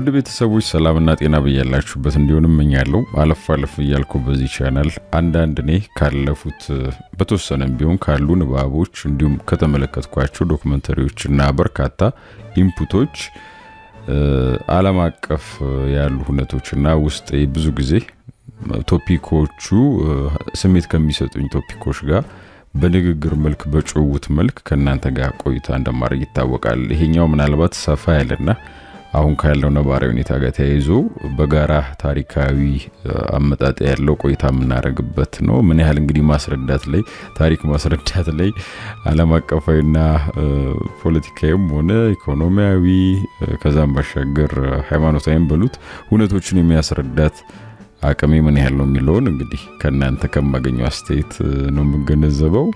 ውድ ቤተሰቦች ሰላምና ጤና በያላችሁበት እንዲሆንም እመኛለሁ። አለፍ እያልኩ በዚህ ቻናል አንዳንድ እኔ ካለፉት በተወሰነም ቢሆን ካሉ ንባቦች እንዲሁም ከተመለከትኳቸው ዶክመንተሪዎችና በርካታ ኢንፑቶች ዓለም አቀፍ ያሉ ሁነቶችና ውስጥ ብዙ ጊዜ ቶፒኮቹ ስሜት ከሚሰጡኝ ቶፒኮች ጋር በንግግር መልክ በጭውውት መልክ ከናንተ ጋር ቆይታ እንደማድረግ ይታወቃል። ይሄኛው ምናልባት ሰፋ ያለና አሁን ካለው ነባራዊ ሁኔታ ጋር ተያይዞ በጋራ ታሪካዊ አመጣጥ ያለው ቆይታ የምናደርግበት ነው። ምን ያህል እንግዲህ ማስረዳት ላይ ታሪክ ማስረዳት ላይ ዓለም አቀፋዊና ፖለቲካዊም ሆነ ኢኮኖሚያዊ ከዛም ባሻገር ሃይማኖታዊም በሉት ሁነቶችን የሚያስረዳት አቅሜ ምን ያህል ነው የሚለውን እንግዲህ ከናንተ ከማገኘው አስተያየት ነው የምገነዘበው።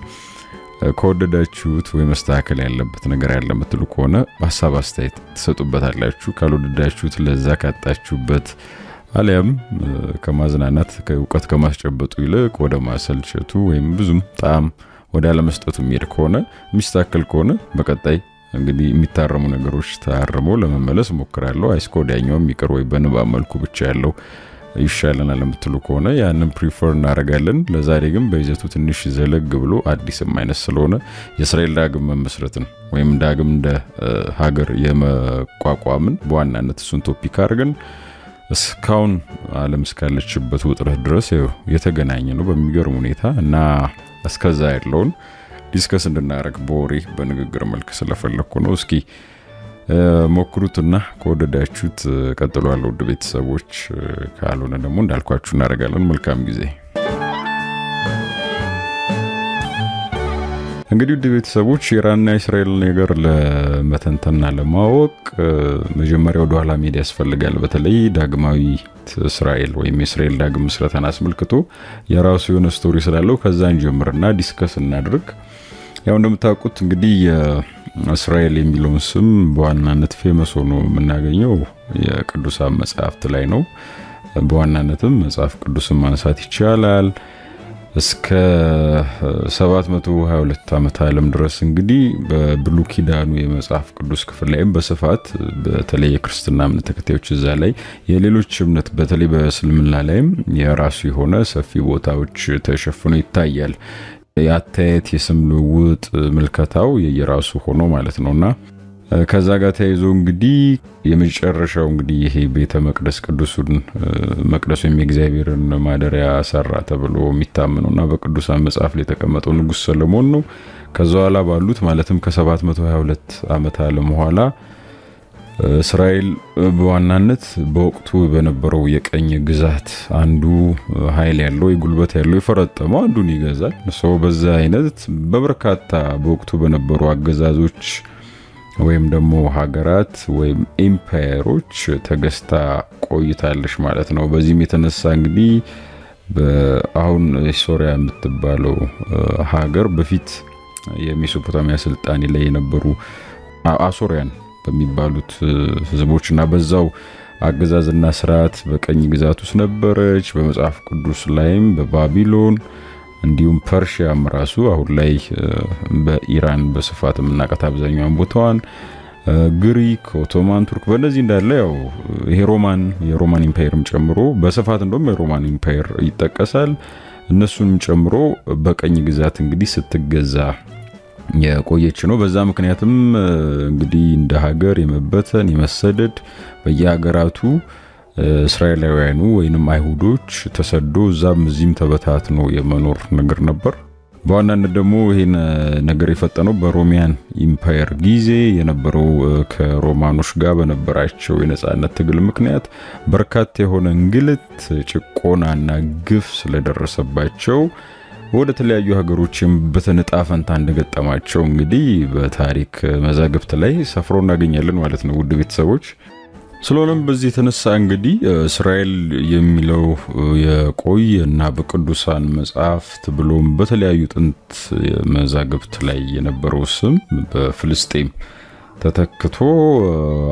ከወደዳችሁት ወይ መስተካከል ያለበት ነገር ያለ ምትሉ ከሆነ ሐሳብ አስተያየት ተሰጡበታላችሁ። ካልወደዳችሁት ለዛ ካጣችሁበት አሊያም ከማዝናናት ከእውቀት ከማስጨበጡ ይልቅ ወደ ማሰልቸቱ ወይም ብዙም ጣም ወደ አለመስጠቱ የሚሄድ ከሆነ የሚስተካከል ከሆነ በቀጣይ እንግዲህ የሚታረሙ ነገሮች ታርሞ ለመመለስ ሞክራለሁ። አይስኮዳኛው የሚቀር ወይ በንባብ መልኩ ብቻ ያለው ይሻለናል ለምትሉ ከሆነ ያንን ፕሪፈር እናደርጋለን። ለዛሬ ግን በይዘቱ ትንሽ ዘለግ ብሎ አዲስም አይነት ስለሆነ የእስራኤል ዳግም መመስረትን ወይም ዳግም እንደ ሀገር የመቋቋምን በዋናነት እሱን ቶፒክ አድርገን እስካሁን ዓለም እስካለችበት ውጥረት ድረስ የተገናኘ ነው በሚገርም ሁኔታ እና እስከዛ ያለውን ዲስከስ እንድናደርግ በወሬ በንግግር መልክ ስለፈለኩ ነው። እስኪ ሞክሩትና ከወደዳችሁት ቀጥሎ ያለው ውድ ቤተሰቦች ካልሆነ ደግሞ እንዳልኳችሁ እናደርጋለን። መልካም ጊዜ። እንግዲህ ውድ ቤተሰቦች ኢራንና እስራኤል ነገር ለመተንተንና ለማወቅ መጀመሪያ ወደ ኋላ መሄድ ያስፈልጋል። በተለይ ዳግማዊ እስራኤል ወይም እስራኤል ዳግም ምስረታን አስመልክቶ የራሱ የሆነ ስቶሪ ስላለው ከዛን ጀምርና ዲስከስ እናድርግ። ያው እንደምታውቁት እንግዲህ እስራኤል የሚለውን ስም በዋናነት ፌመስ ሆኖ የምናገኘው የቅዱሳን መጽሐፍት ላይ ነው። በዋናነትም መጽሐፍ ቅዱስን ማንሳት ይቻላል። እስከ 722 ዓመት ዓለም ድረስ እንግዲህ በብሉይ ኪዳኑ የመጽሐፍ ቅዱስ ክፍል ላይም በስፋት በተለይ የክርስትና እምነት ተከታዮች እዛ ላይ የሌሎች እምነት በተለይ በእስልምና ላይም የራሱ የሆነ ሰፊ ቦታዎች ተሸፍኖ ይታያል። ያተት የስም ልውውጥ ምልከታው የየራሱ ሆኖ ማለት ነውና ከዛ ጋር ተያይዞ እንግዲህ የመጨረሻው እንግዲህ ይሄ ቤተ መቅደስ ቅዱሱን መቅደሱ የእግዚአብሔርን ማደሪያ ሰራ ተብሎ የሚታመነውና በቅዱሳን መጽሐፍ ላይ የተቀመጠው ንጉስ ሰለሞን ነው። ከዛ ኋላ ባሉት ማለትም ከ722 ዓመት ዓለም በኋላ እስራኤል በዋናነት በወቅቱ በነበረው የቀኝ ግዛት አንዱ ኃይል ያለው የጉልበት ያለው የፈረጠመው አንዱን ይገዛል። ሰው በዛ አይነት በበርካታ በወቅቱ በነበሩ አገዛዞች ወይም ደግሞ ሀገራት ወይም ኤምፓየሮች ተገዝታ ቆይታለች ማለት ነው። በዚህም የተነሳ እንግዲህ በአሁን ሶሪያ የምትባለው ሀገር በፊት የሜሶፖታሚያ ስልጣኔ ላይ የነበሩ አሶሪያን በሚባሉት ህዝቦችና በዛው አገዛዝና ስርዓት በቀኝ ግዛት ውስጥ ነበረች። በመጽሐፍ ቅዱስ ላይም በባቢሎን እንዲሁም ፐርሺያም ራሱ አሁን ላይ በኢራን በስፋት የምናውቃት አብዛኛውን ቦታዋን ግሪክ፣ ኦቶማን፣ ቱርክ በእነዚህ እንዳለ ያው የሮማን ኢምፓየርም ጨምሮ በስፋት እንደውም የሮማን ኢምፓየር ይጠቀሳል። እነሱንም ጨምሮ በቀኝ ግዛት እንግዲህ ስትገዛ የቆየች ነው። በዛ ምክንያትም እንግዲህ እንደ ሀገር የመበተን የመሰደድ በየሀገራቱ እስራኤላውያኑ ወይንም አይሁዶች ተሰዶ እዛም እዚህም ተበታትኖ የመኖር ነገር ነበር። በዋናነት ደግሞ ይሄን ነገር የፈጠነው በሮሚያን ኢምፓየር ጊዜ የነበረው ከሮማኖች ጋር በነበራቸው የነጻነት ትግል ምክንያት በርካታ የሆነ እንግልት፣ ጭቆናና ግፍ ስለደረሰባቸው ወደ ተለያዩ ሀገሮችም በተነጣ ፈንታ እንደገጠማቸው እንግዲህ በታሪክ መዛግብት ላይ ሰፍሮ እናገኛለን ማለት ነው ውድ ቤተሰቦች። ስለሆነም በዚህ የተነሳ እንግዲህ እስራኤል የሚለው የቆየና በቅዱሳን መጽሐፍት ብሎም በተለያዩ ጥንት መዛግብት ላይ የነበረው ስም በፍልስጤም ተተክቶ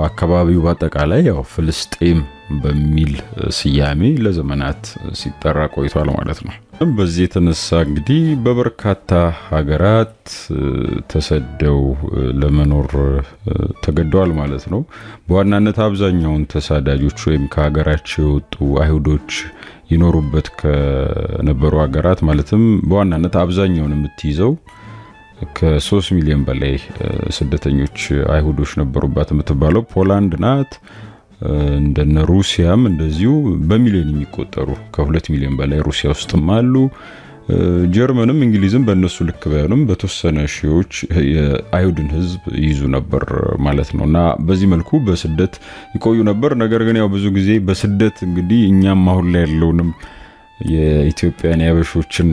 አካባቢው በአጠቃላይ ያው ፍልስጤም በሚል ስያሜ ለዘመናት ሲጠራ ቆይቷል ማለት ነው። በዚህ የተነሳ እንግዲህ በበርካታ ሀገራት ተሰደው ለመኖር ተገደዋል ማለት ነው። በዋናነት አብዛኛውን ተሳዳጆች ወይም ከሀገራቸው የወጡ አይሁዶች ይኖሩበት ከነበሩ ሀገራት ማለትም በዋናነት አብዛኛውን የምትይዘው ከ3 ሚሊዮን በላይ ስደተኞች አይሁዶች ነበሩባት የምትባለው ፖላንድ ናት። እንደነ ሩሲያም እንደዚሁ በሚሊዮን የሚቆጠሩ ከ2 ሚሊዮን በላይ ሩሲያ ውስጥም አሉ። ጀርመንም እንግሊዝም በእነሱ ልክ ባይሆንም በተወሰነ ሺዎች የአይሁድን ሕዝብ ይዙ ነበር ማለት ነውና በዚህ መልኩ በስደት ይቆዩ ነበር። ነገር ግን ያው ብዙ ጊዜ በስደት እንግዲህ እኛም አሁን ላይ ያለውንም የኢትዮጵያን ያበሾችን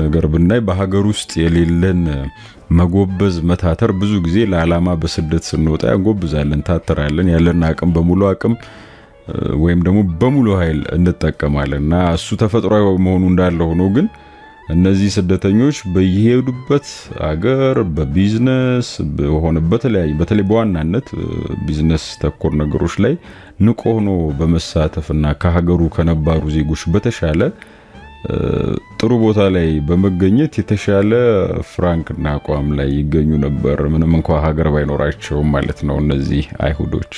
ነገር ብናይ በሀገር ውስጥ የሌለን መጎበዝ መታተር ብዙ ጊዜ ለዓላማ በስደት ስንወጣ ያጎብዛለን፣ ታተራለን፣ ያለን አቅም በሙሉ አቅም ወይም ደግሞ በሙሉ ኃይል እንጠቀማለንና እሱ ተፈጥሯዊ መሆኑ እንዳለ ሆኖ ግን እነዚህ ስደተኞች በየሄዱበት አገር በቢዝነስ በሆነ በተለይ በዋናነት ቢዝነስ ተኮር ነገሮች ላይ ንቁ ሆኖ በመሳተፍና ከሀገሩ ከነባሩ ዜጎች በተሻለ ጥሩ ቦታ ላይ በመገኘት የተሻለ ፍራንክና አቋም ላይ ይገኙ ነበር፣ ምንም እንኳን ሀገር ባይኖራቸውም ማለት ነው። እነዚህ አይሁዶች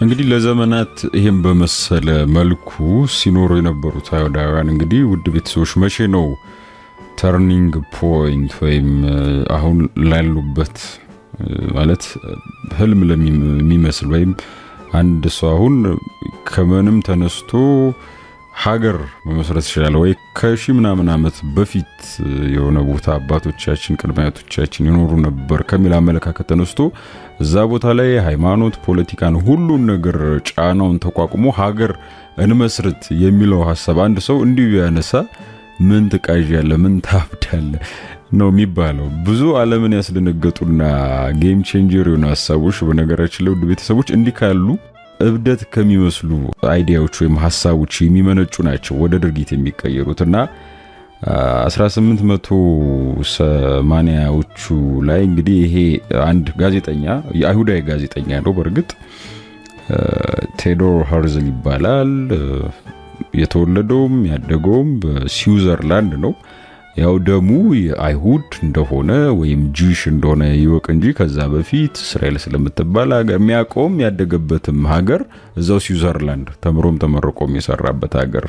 እንግዲህ ለዘመናት ይሄን በመሰለ መልኩ ሲኖሩ የነበሩት አይሁዳውያን እንግዲህ ውድ ቤተሰቦች መቼ ነው ተርኒንግ ፖይንት ወይም አሁን ላሉበት ማለት ህልም ለሚመስል ወይም አንድ ሰው አሁን ከምንም ተነስቶ ሀገር መመስረት ይችላል ወይ ከሺ ምናምን ዓመት በፊት የሆነ ቦታ አባቶቻችን ቅድመ አያቶቻችን ይኖሩ ነበር ከሚል አመለካከት ተነስቶ እዛ ቦታ ላይ ሃይማኖት፣ ፖለቲካን ሁሉን ነገር ጫናውን ተቋቁሞ ሀገር እንመስርት የሚለው ሐሳብ አንድ ሰው እንዲሁ ያነሳ ምን ትቃዣለ ምን ታብዳለ ነው የሚባለው። ብዙ ዓለምን ያስደነገጡና ጌም ቼንጀር የሆኑ ሐሳቦች በነገራችን ላይ ውድ ቤተሰቦች እንዲህ ካሉ እብደት ከሚመስሉ አይዲያዎች ወይም ሐሳቦች የሚመነጩ ናቸው ወደ ድርጊት የሚቀየሩትና 1880ዎቹ ላይ እንግዲህ ይሄ አንድ ጋዜጠኛ የአይሁዳዊ ጋዜጠኛ ነው። በእርግጥ ቴዎዶር ሄርዝል ይባላል። የተወለደውም ያደገውም በስዊዘርላንድ ነው። ያው ደሙ የአይሁድ እንደሆነ ወይም ጂዊሽ እንደሆነ ይወቅ እንጂ ከዛ በፊት እስራኤል ስለምትባል ሀገር የሚያውቀውም ያደገበትም ሀገር እዛው ስዊዘርላንድ ተምሮም ተመርቆም የሰራበት ሀገር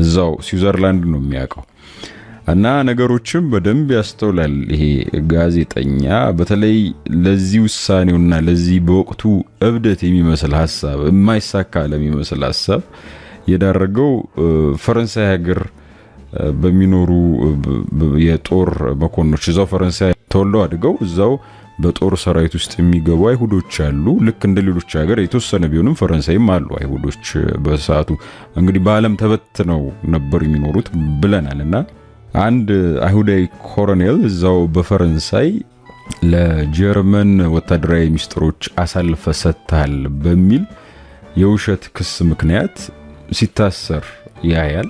እዛው ስዊዘርላንድ ነው የሚያውቀው እና ነገሮችም በደንብ ያስተውላል። ይሄ ጋዜጠኛ በተለይ ለዚህ ውሳኔውና ለዚህ በወቅቱ እብደት የሚመስል ሐሳብ የማይሳካ ለሚመስል ሐሳብ የዳረገው ፈረንሳይ ሀገር በሚኖሩ የጦር መኮንኖች እዛው ፈረንሳይ ተወልደው አድገው እዛው በጦር ሰራዊት ውስጥ የሚገቡ አይሁዶች አሉ። ልክ እንደ ሌሎች ሀገር የተወሰነ ቢሆንም ፈረንሳይም አሉ አይሁዶች በሰዓቱ እንግዲህ በዓለም ተበትነው ነበር የሚኖሩት ብለናልና አንድ አይሁዳዊ ኮሎኔል እዛው በፈረንሳይ ለጀርመን ወታደራዊ ሚኒስትሮች አሳልፈ ሰጥታል በሚል የውሸት ክስ ምክንያት ሲታሰር ያያል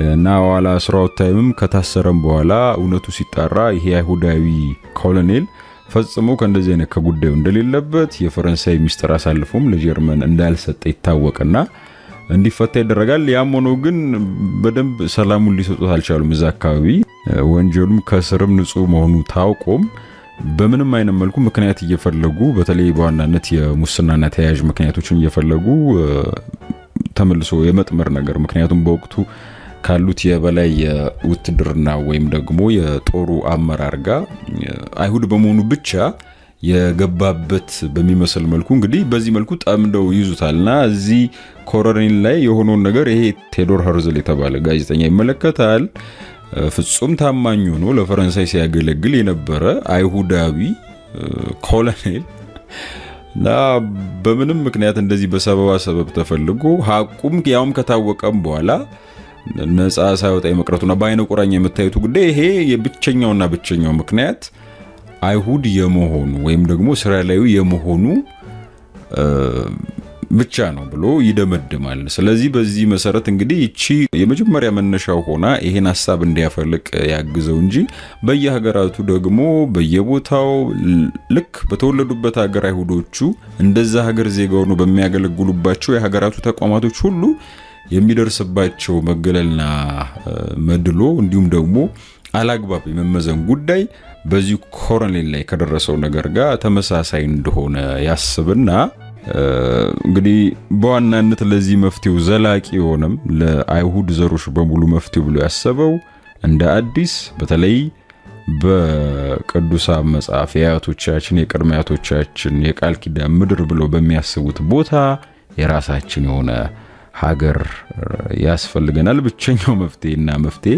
እና ኋላ ስራው ታይምም ከታሰረም በኋላ እውነቱ ሲጣራ ይሄ አይሁዳዊ ኮሎኔል ፈጽሞ ከእንደዚህ አይነት ከጉዳዩ እንደሌለበት የፈረንሳይ ሚኒስትር አሳልፎም ለጀርመን እንዳልሰጠ ይታወቅና እንዲፈታ ይደረጋል። ያም ሆኖ ግን በደንብ ሰላሙን ሊሰጡት አልቻሉም። እዛ አካባቢ ወንጀሉም ከስርም ንጹህ መሆኑ ታውቆም በምንም አይነት መልኩ ምክንያት እየፈለጉ በተለይ በዋናነት የሙስናና ተያያዥ ምክንያቶችን እየፈለጉ ተመልሶ የመጥመር ነገር ምክንያቱም በወቅቱ ካሉት የበላይ የውትድርና ወይም ደግሞ የጦሩ አመራር ጋር አይሁድ በመሆኑ ብቻ የገባበት በሚመስል መልኩ እንግዲህ በዚህ መልኩ ጠምደው ይዙታልና እዚህ ኮሎኔል ላይ የሆነውን ነገር ይሄ ቴዎዶር ሄርዝል የተባለ ጋዜጠኛ ይመለከታል። ፍጹም ታማኝ ሆኖ ለፈረንሳይ ሲያገለግል የነበረ አይሁዳዊ ኮሎኔል እና በምንም ምክንያት እንደዚህ በሰበብ ተፈልጎ ሐቁም ያውም ከታወቀም በኋላ ነፃ ሳይወጣ የመቅረቱና በአይነ ቁራኛ የምታዩት ጉዳይ ይሄ የብቸኛውና ብቸኛው ምክንያት አይሁድ የመሆኑ ወይም ደግሞ እስራኤላዊ የመሆኑ ብቻ ነው ብሎ ይደመድማል። ስለዚህ በዚህ መሰረት እንግዲህ እቺ የመጀመሪያ መነሻው ሆና ይሄን ሐሳብ እንዲያፈልቅ ያግዘው እንጂ በየሀገራቱ ደግሞ በየቦታው ልክ በተወለዱበት ሀገር አይሁዶቹ እንደዛ ሀገር ዜጋ ሆነው በሚያገለግሉባቸው የሀገራቱ ተቋማቶች ሁሉ የሚደርስባቸው መገለልና መድሎ እንዲሁም ደግሞ አላግባብ የመመዘን ጉዳይ በዚህ ኮሎኔል ላይ ከደረሰው ነገር ጋር ተመሳሳይ እንደሆነ ያስብና እንግዲህ በዋናነት ለዚህ መፍትሄው ዘላቂ የሆነም ለአይሁድ ዘሮች በሙሉ መፍትሄው ብሎ ያሰበው እንደ አዲስ በተለይ በቅዱሳን መጽሐፍ የአያቶቻችን የቅድመ አያቶቻችን የቃል ኪዳን ምድር ብሎ በሚያስቡት ቦታ የራሳችን የሆነ ሀገር ያስፈልገናል። ብቸኛው መፍትሄ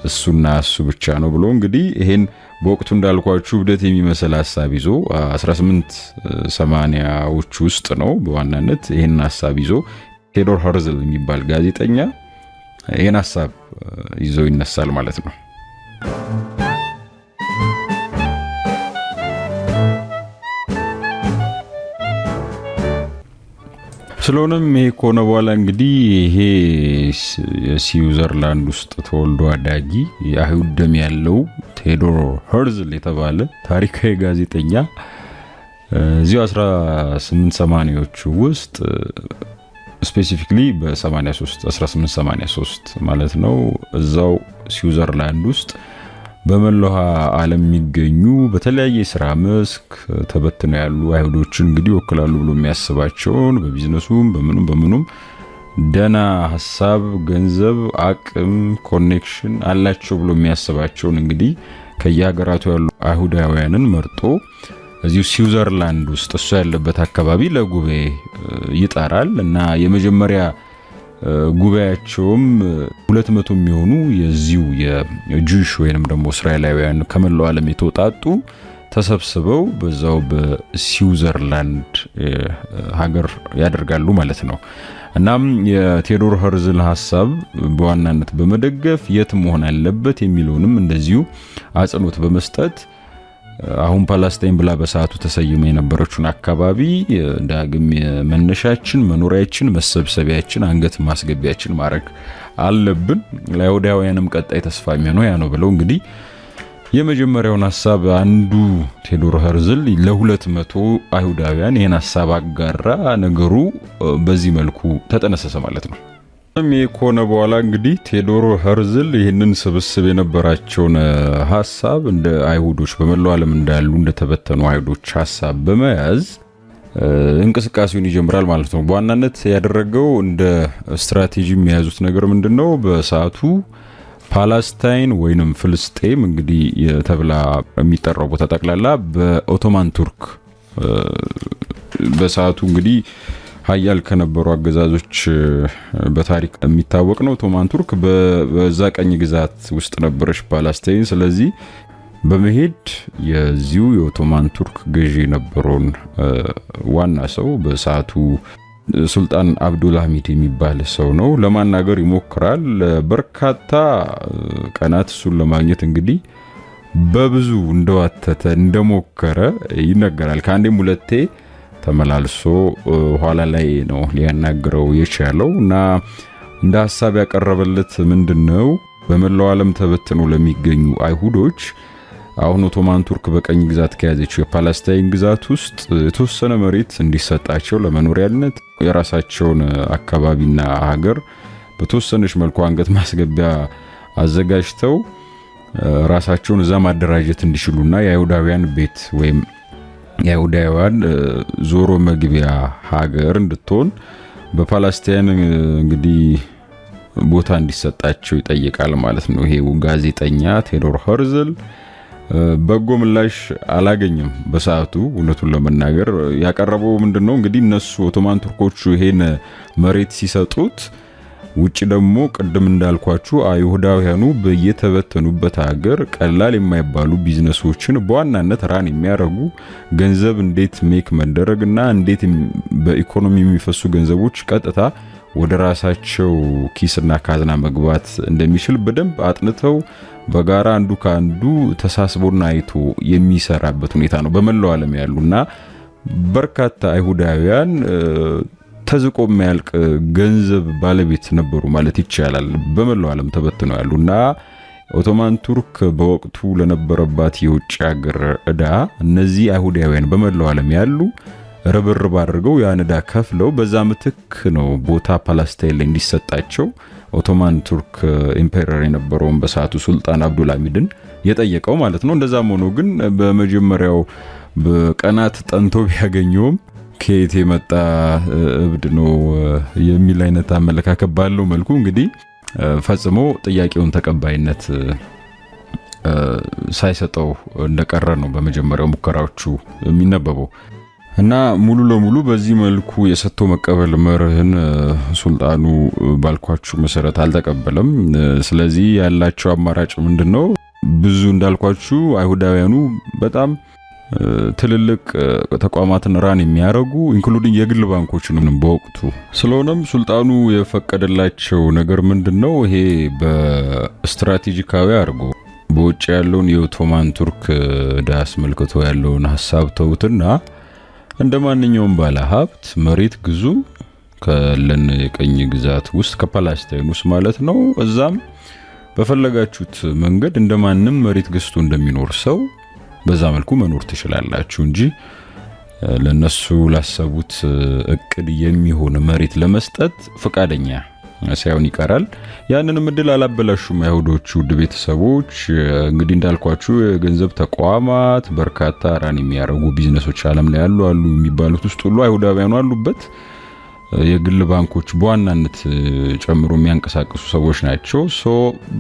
እሱና እሱ ብቻ ነው ብሎ እንግዲህ ይሄን በወቅቱ እንዳልኳችሁ ብደት የሚመስል ሐሳብ ይዞ 1880ዎቹ ውስጥ ነው በዋናነት ይሄን ሐሳብ ይዞ ቴዎዶር ሄርዝል የሚባል ጋዜጠኛ ይሄን ሐሳብ ይዞ ይነሳል ማለት ነው። ስለሆነም ይሄ ከሆነ በኋላ እንግዲህ ይሄ ስዊዘርላንድ ውስጥ ተወልዶ አዳጊ የአይሁድ ደም ያለው ቴዎዶር ሄርዝል የተባለ ታሪካዊ ጋዜጠኛ እዚሁ 1880ዎቹ ውስጥ ስፔሲፊካሊ በ1883 ማለት ነው እዛው ስዊዘርላንድ ውስጥ በመላው ዓለም የሚገኙ በተለያየ ስራ መስክ ተበትነው ያሉ አይሁዶችን እንግዲህ ወክላሉ ብሎ የሚያስባቸውን በቢዝነሱም በምኑም ደና ሐሳብ፣ ገንዘብ፣ አቅም፣ ኮኔክሽን አላቸው ብሎ የሚያስባቸውን እንግዲህ ከየሀገራቱ ያሉ አይሁዳውያንን መርጦ እዚሁ ስዊዘርላንድ ውስጥ እሱ ያለበት አካባቢ ለጉባኤ ይጠራል እና የመጀመሪያ ጉባኤያቸውም 200 የሚሆኑ የዚሁ የጁሽ ወይንም ደግሞ እስራኤላውያን ከመላው ዓለም የተውጣጡ ተሰብስበው በዛው በስዊዘርላንድ ሀገር ያደርጋሉ ማለት ነው። እናም የቴዎዶር ሄርዝል ሐሳብ በዋናነት በመደገፍ የት መሆን አለበት የሚለውንም እንደዚሁ አጽንኦት በመስጠት አሁን ፓለስታይን ብላ በሰዓቱ ተሰይማ የነበረችውን አካባቢ ዳግም መነሻችን፣ መኖሪያችን፣ መሰብሰቢያችን፣ አንገት ማስገቢያችን ማድረግ አለብን፣ ለአይሁዳውያንም ቀጣይ ተስፋ የሚሆነው ያ ነው ብለው እንግዲህ የመጀመሪያውን ሐሳብ አንዱ ቴዎዶር ሄርዝል ለ200 አይሁዳውያን ይሄን ሐሳብ አጋራ። ነገሩ በዚህ መልኩ ተጠነሰሰ ማለት ነው። ከሆነ በኋላ እንግዲህ ቴዎዶር ሄርዝል ይህንን ስብስብ የነበራቸውን ሐሳብ እንደ አይሁዶች በመላው ዓለም እንዳሉ እንደተበተኑ አይሁዶች ሐሳብ በመያዝ እንቅስቃሴውን ይጀምራል ማለት ነው። በዋናነት ያደረገው እንደ ስትራቴጂ የሚያዙት ነገር ምንድነው? በሰዓቱ ፓለስታይን ወይንም ፍልስጤም እንግዲህ ተብላ የሚጠራው ቦታ ጠቅላላ በኦቶማን ቱርክ በሰዓቱ እንግዲህ ሀያል ከነበሩ አገዛዞች በታሪክ የሚታወቅ ነው። ኦቶማን ቱርክ በዛ ቀኝ ግዛት ውስጥ ነበረች ፓለስታይን። ስለዚህ በመሄድ የዚሁ የኦቶማን ቱርክ ገዢ የነበረውን ዋና ሰው በሰዓቱ ሱልጣን አብዱልሐሚድ የሚባል ሰው ነው ለማናገር ይሞክራል። በርካታ ቀናት እሱን ለማግኘት እንግዲህ በብዙ እንደዋተተ እንደሞከረ ይነገራል። ከአንዴም ሁለቴ ተመላልሶ ኋላ ላይ ነው ሊያናግረው የቻለው እና እንደ ሐሳብ ያቀረበለት ምንድነው? በመላው ዓለም ተበትነው ለሚገኙ አይሁዶች አሁን ኦቶማን ቱርክ በቀኝ ግዛት ከያዘችው የፓለስታይን ግዛት ውስጥ የተወሰነ መሬት እንዲሰጣቸው ለመኖሪያነት የራሳቸውን አካባቢና ሀገር በተወሰነች መልኩ አንገት ማስገቢያ አዘጋጅተው ራሳቸውን እዛ ማደራጀት እንዲችሉና የአይሁዳውያን ቤት ወይም የአይሁዳውያን ዞሮ መግቢያ ሀገር እንድትሆን በፓለስታይን እንግዲህ ቦታ እንዲሰጣቸው ይጠይቃል ማለት ነው። ይሄው ጋዜጠኛ ቴዎዶር ሄርዝል በጎ ምላሽ አላገኘም በሰዓቱ። እውነቱን ለመናገር ያቀረበው ምንድነው እንግዲህ እነሱ ኦቶማን ቱርኮቹ ይሄን መሬት ሲሰጡት ውጪ ደግሞ ቅድም እንዳልኳችሁ አይሁዳውያኑ በየተበተኑበት ሀገር ቀላል የማይባሉ ቢዝነሶችን በዋናነት ራን የሚያደርጉ ገንዘብ እንዴት ሜክ መደረግና እንዴት በኢኮኖሚ የሚፈሱ ገንዘቦች ቀጥታ ወደ ራሳቸው ኪስና ካዝና መግባት እንደሚችል በደንብ አጥንተው በጋራ አንዱ ካንዱ ተሳስቦና አይቶ የሚሰራበት ሁኔታ ነው በመላው ዓለም ያሉና በርካታ አይሁዳውያን ተዝቆ የሚያልቅ ገንዘብ ባለቤት ነበሩ ማለት ይቻላል። በመላው ዓለም ተበትነው ያሉና ኦቶማን ቱርክ በወቅቱ ለነበረባት የውጭ ሀገር ዕዳ እነዚህ አይሁዳውያን በመላው ዓለም ያሉ ርብርብ አድርገው ያን ዕዳ ከፍለው በዛ ምትክ ነው ቦታ ፓለስታይን ላይ እንዲሰጣቸው ኦቶማን ቱርክ ኢምፔረር የነበረውን በሰዓቱ ሱልጣን አብዱልሐሚድን የጠየቀው ማለት ነው። እንደዛም ሆኖ ግን በመጀመሪያው በቀናት ጠንቶ ቢያገኘውም ከየት የመጣ እብድ ነው የሚል አይነት አመለካከት ባለው መልኩ እንግዲህ ፈጽሞ ጥያቄውን ተቀባይነት ሳይሰጠው እንደቀረ ነው በመጀመሪያው ሙከራዎቹ የሚነበበው እና ሙሉ ለሙሉ በዚህ መልኩ የሰጥቶ መቀበል መርህን ሱልጣኑ ባልኳችሁ መሰረት አልተቀበለም። ስለዚህ ያላቸው አማራጭ ምንድነው? ብዙ እንዳልኳችሁ አይሁዳውያኑ በጣም ትልልቅ ተቋማትን ራን የሚያረጉ ኢንክሉዲንግ የግል ባንኮችንም በወቅቱ ስለሆነም ሱልጣኑ የፈቀደላቸው ነገር ምንድነው? ይሄ በስትራቴጂካዊ አርጎ በውጭ ያለውን የኦቶማን ቱርክ ዕዳ አስመልክቶ ያለውን ሐሳብ ተውትና እንደማንኛውም ባለ ሀብት መሬት ግዙ ከለን የቀኝ ግዛት ውስጥ ከፓለስታይን ውስጥ ማለት ነው። እዛም በፈለጋችሁት መንገድ እንደማንም መሬት ገዝቶ እንደሚኖር ሰው በዛ መልኩ መኖር ትችላላችሁ እንጂ ለነሱ ላሰቡት እቅድ የሚሆን መሬት ለመስጠት ፈቃደኛ ሳይሆን ይቀራል። ያንንም እድል አላበላሹም አይሁዶቹ ውድ ቤተሰቦች። እንግዲህ እንዳልኳችሁ የገንዘብ ተቋማት በርካታ ራን የሚያደርጉ ቢዝነሶች ዓለም ላይ ያሉ የሚባሉት ውስጥ ሁሉ አይሁዳውያኑ አሉበት። የግል ባንኮች በዋናነት ጨምሮ የሚያንቀሳቅሱ ሰዎች ናቸው።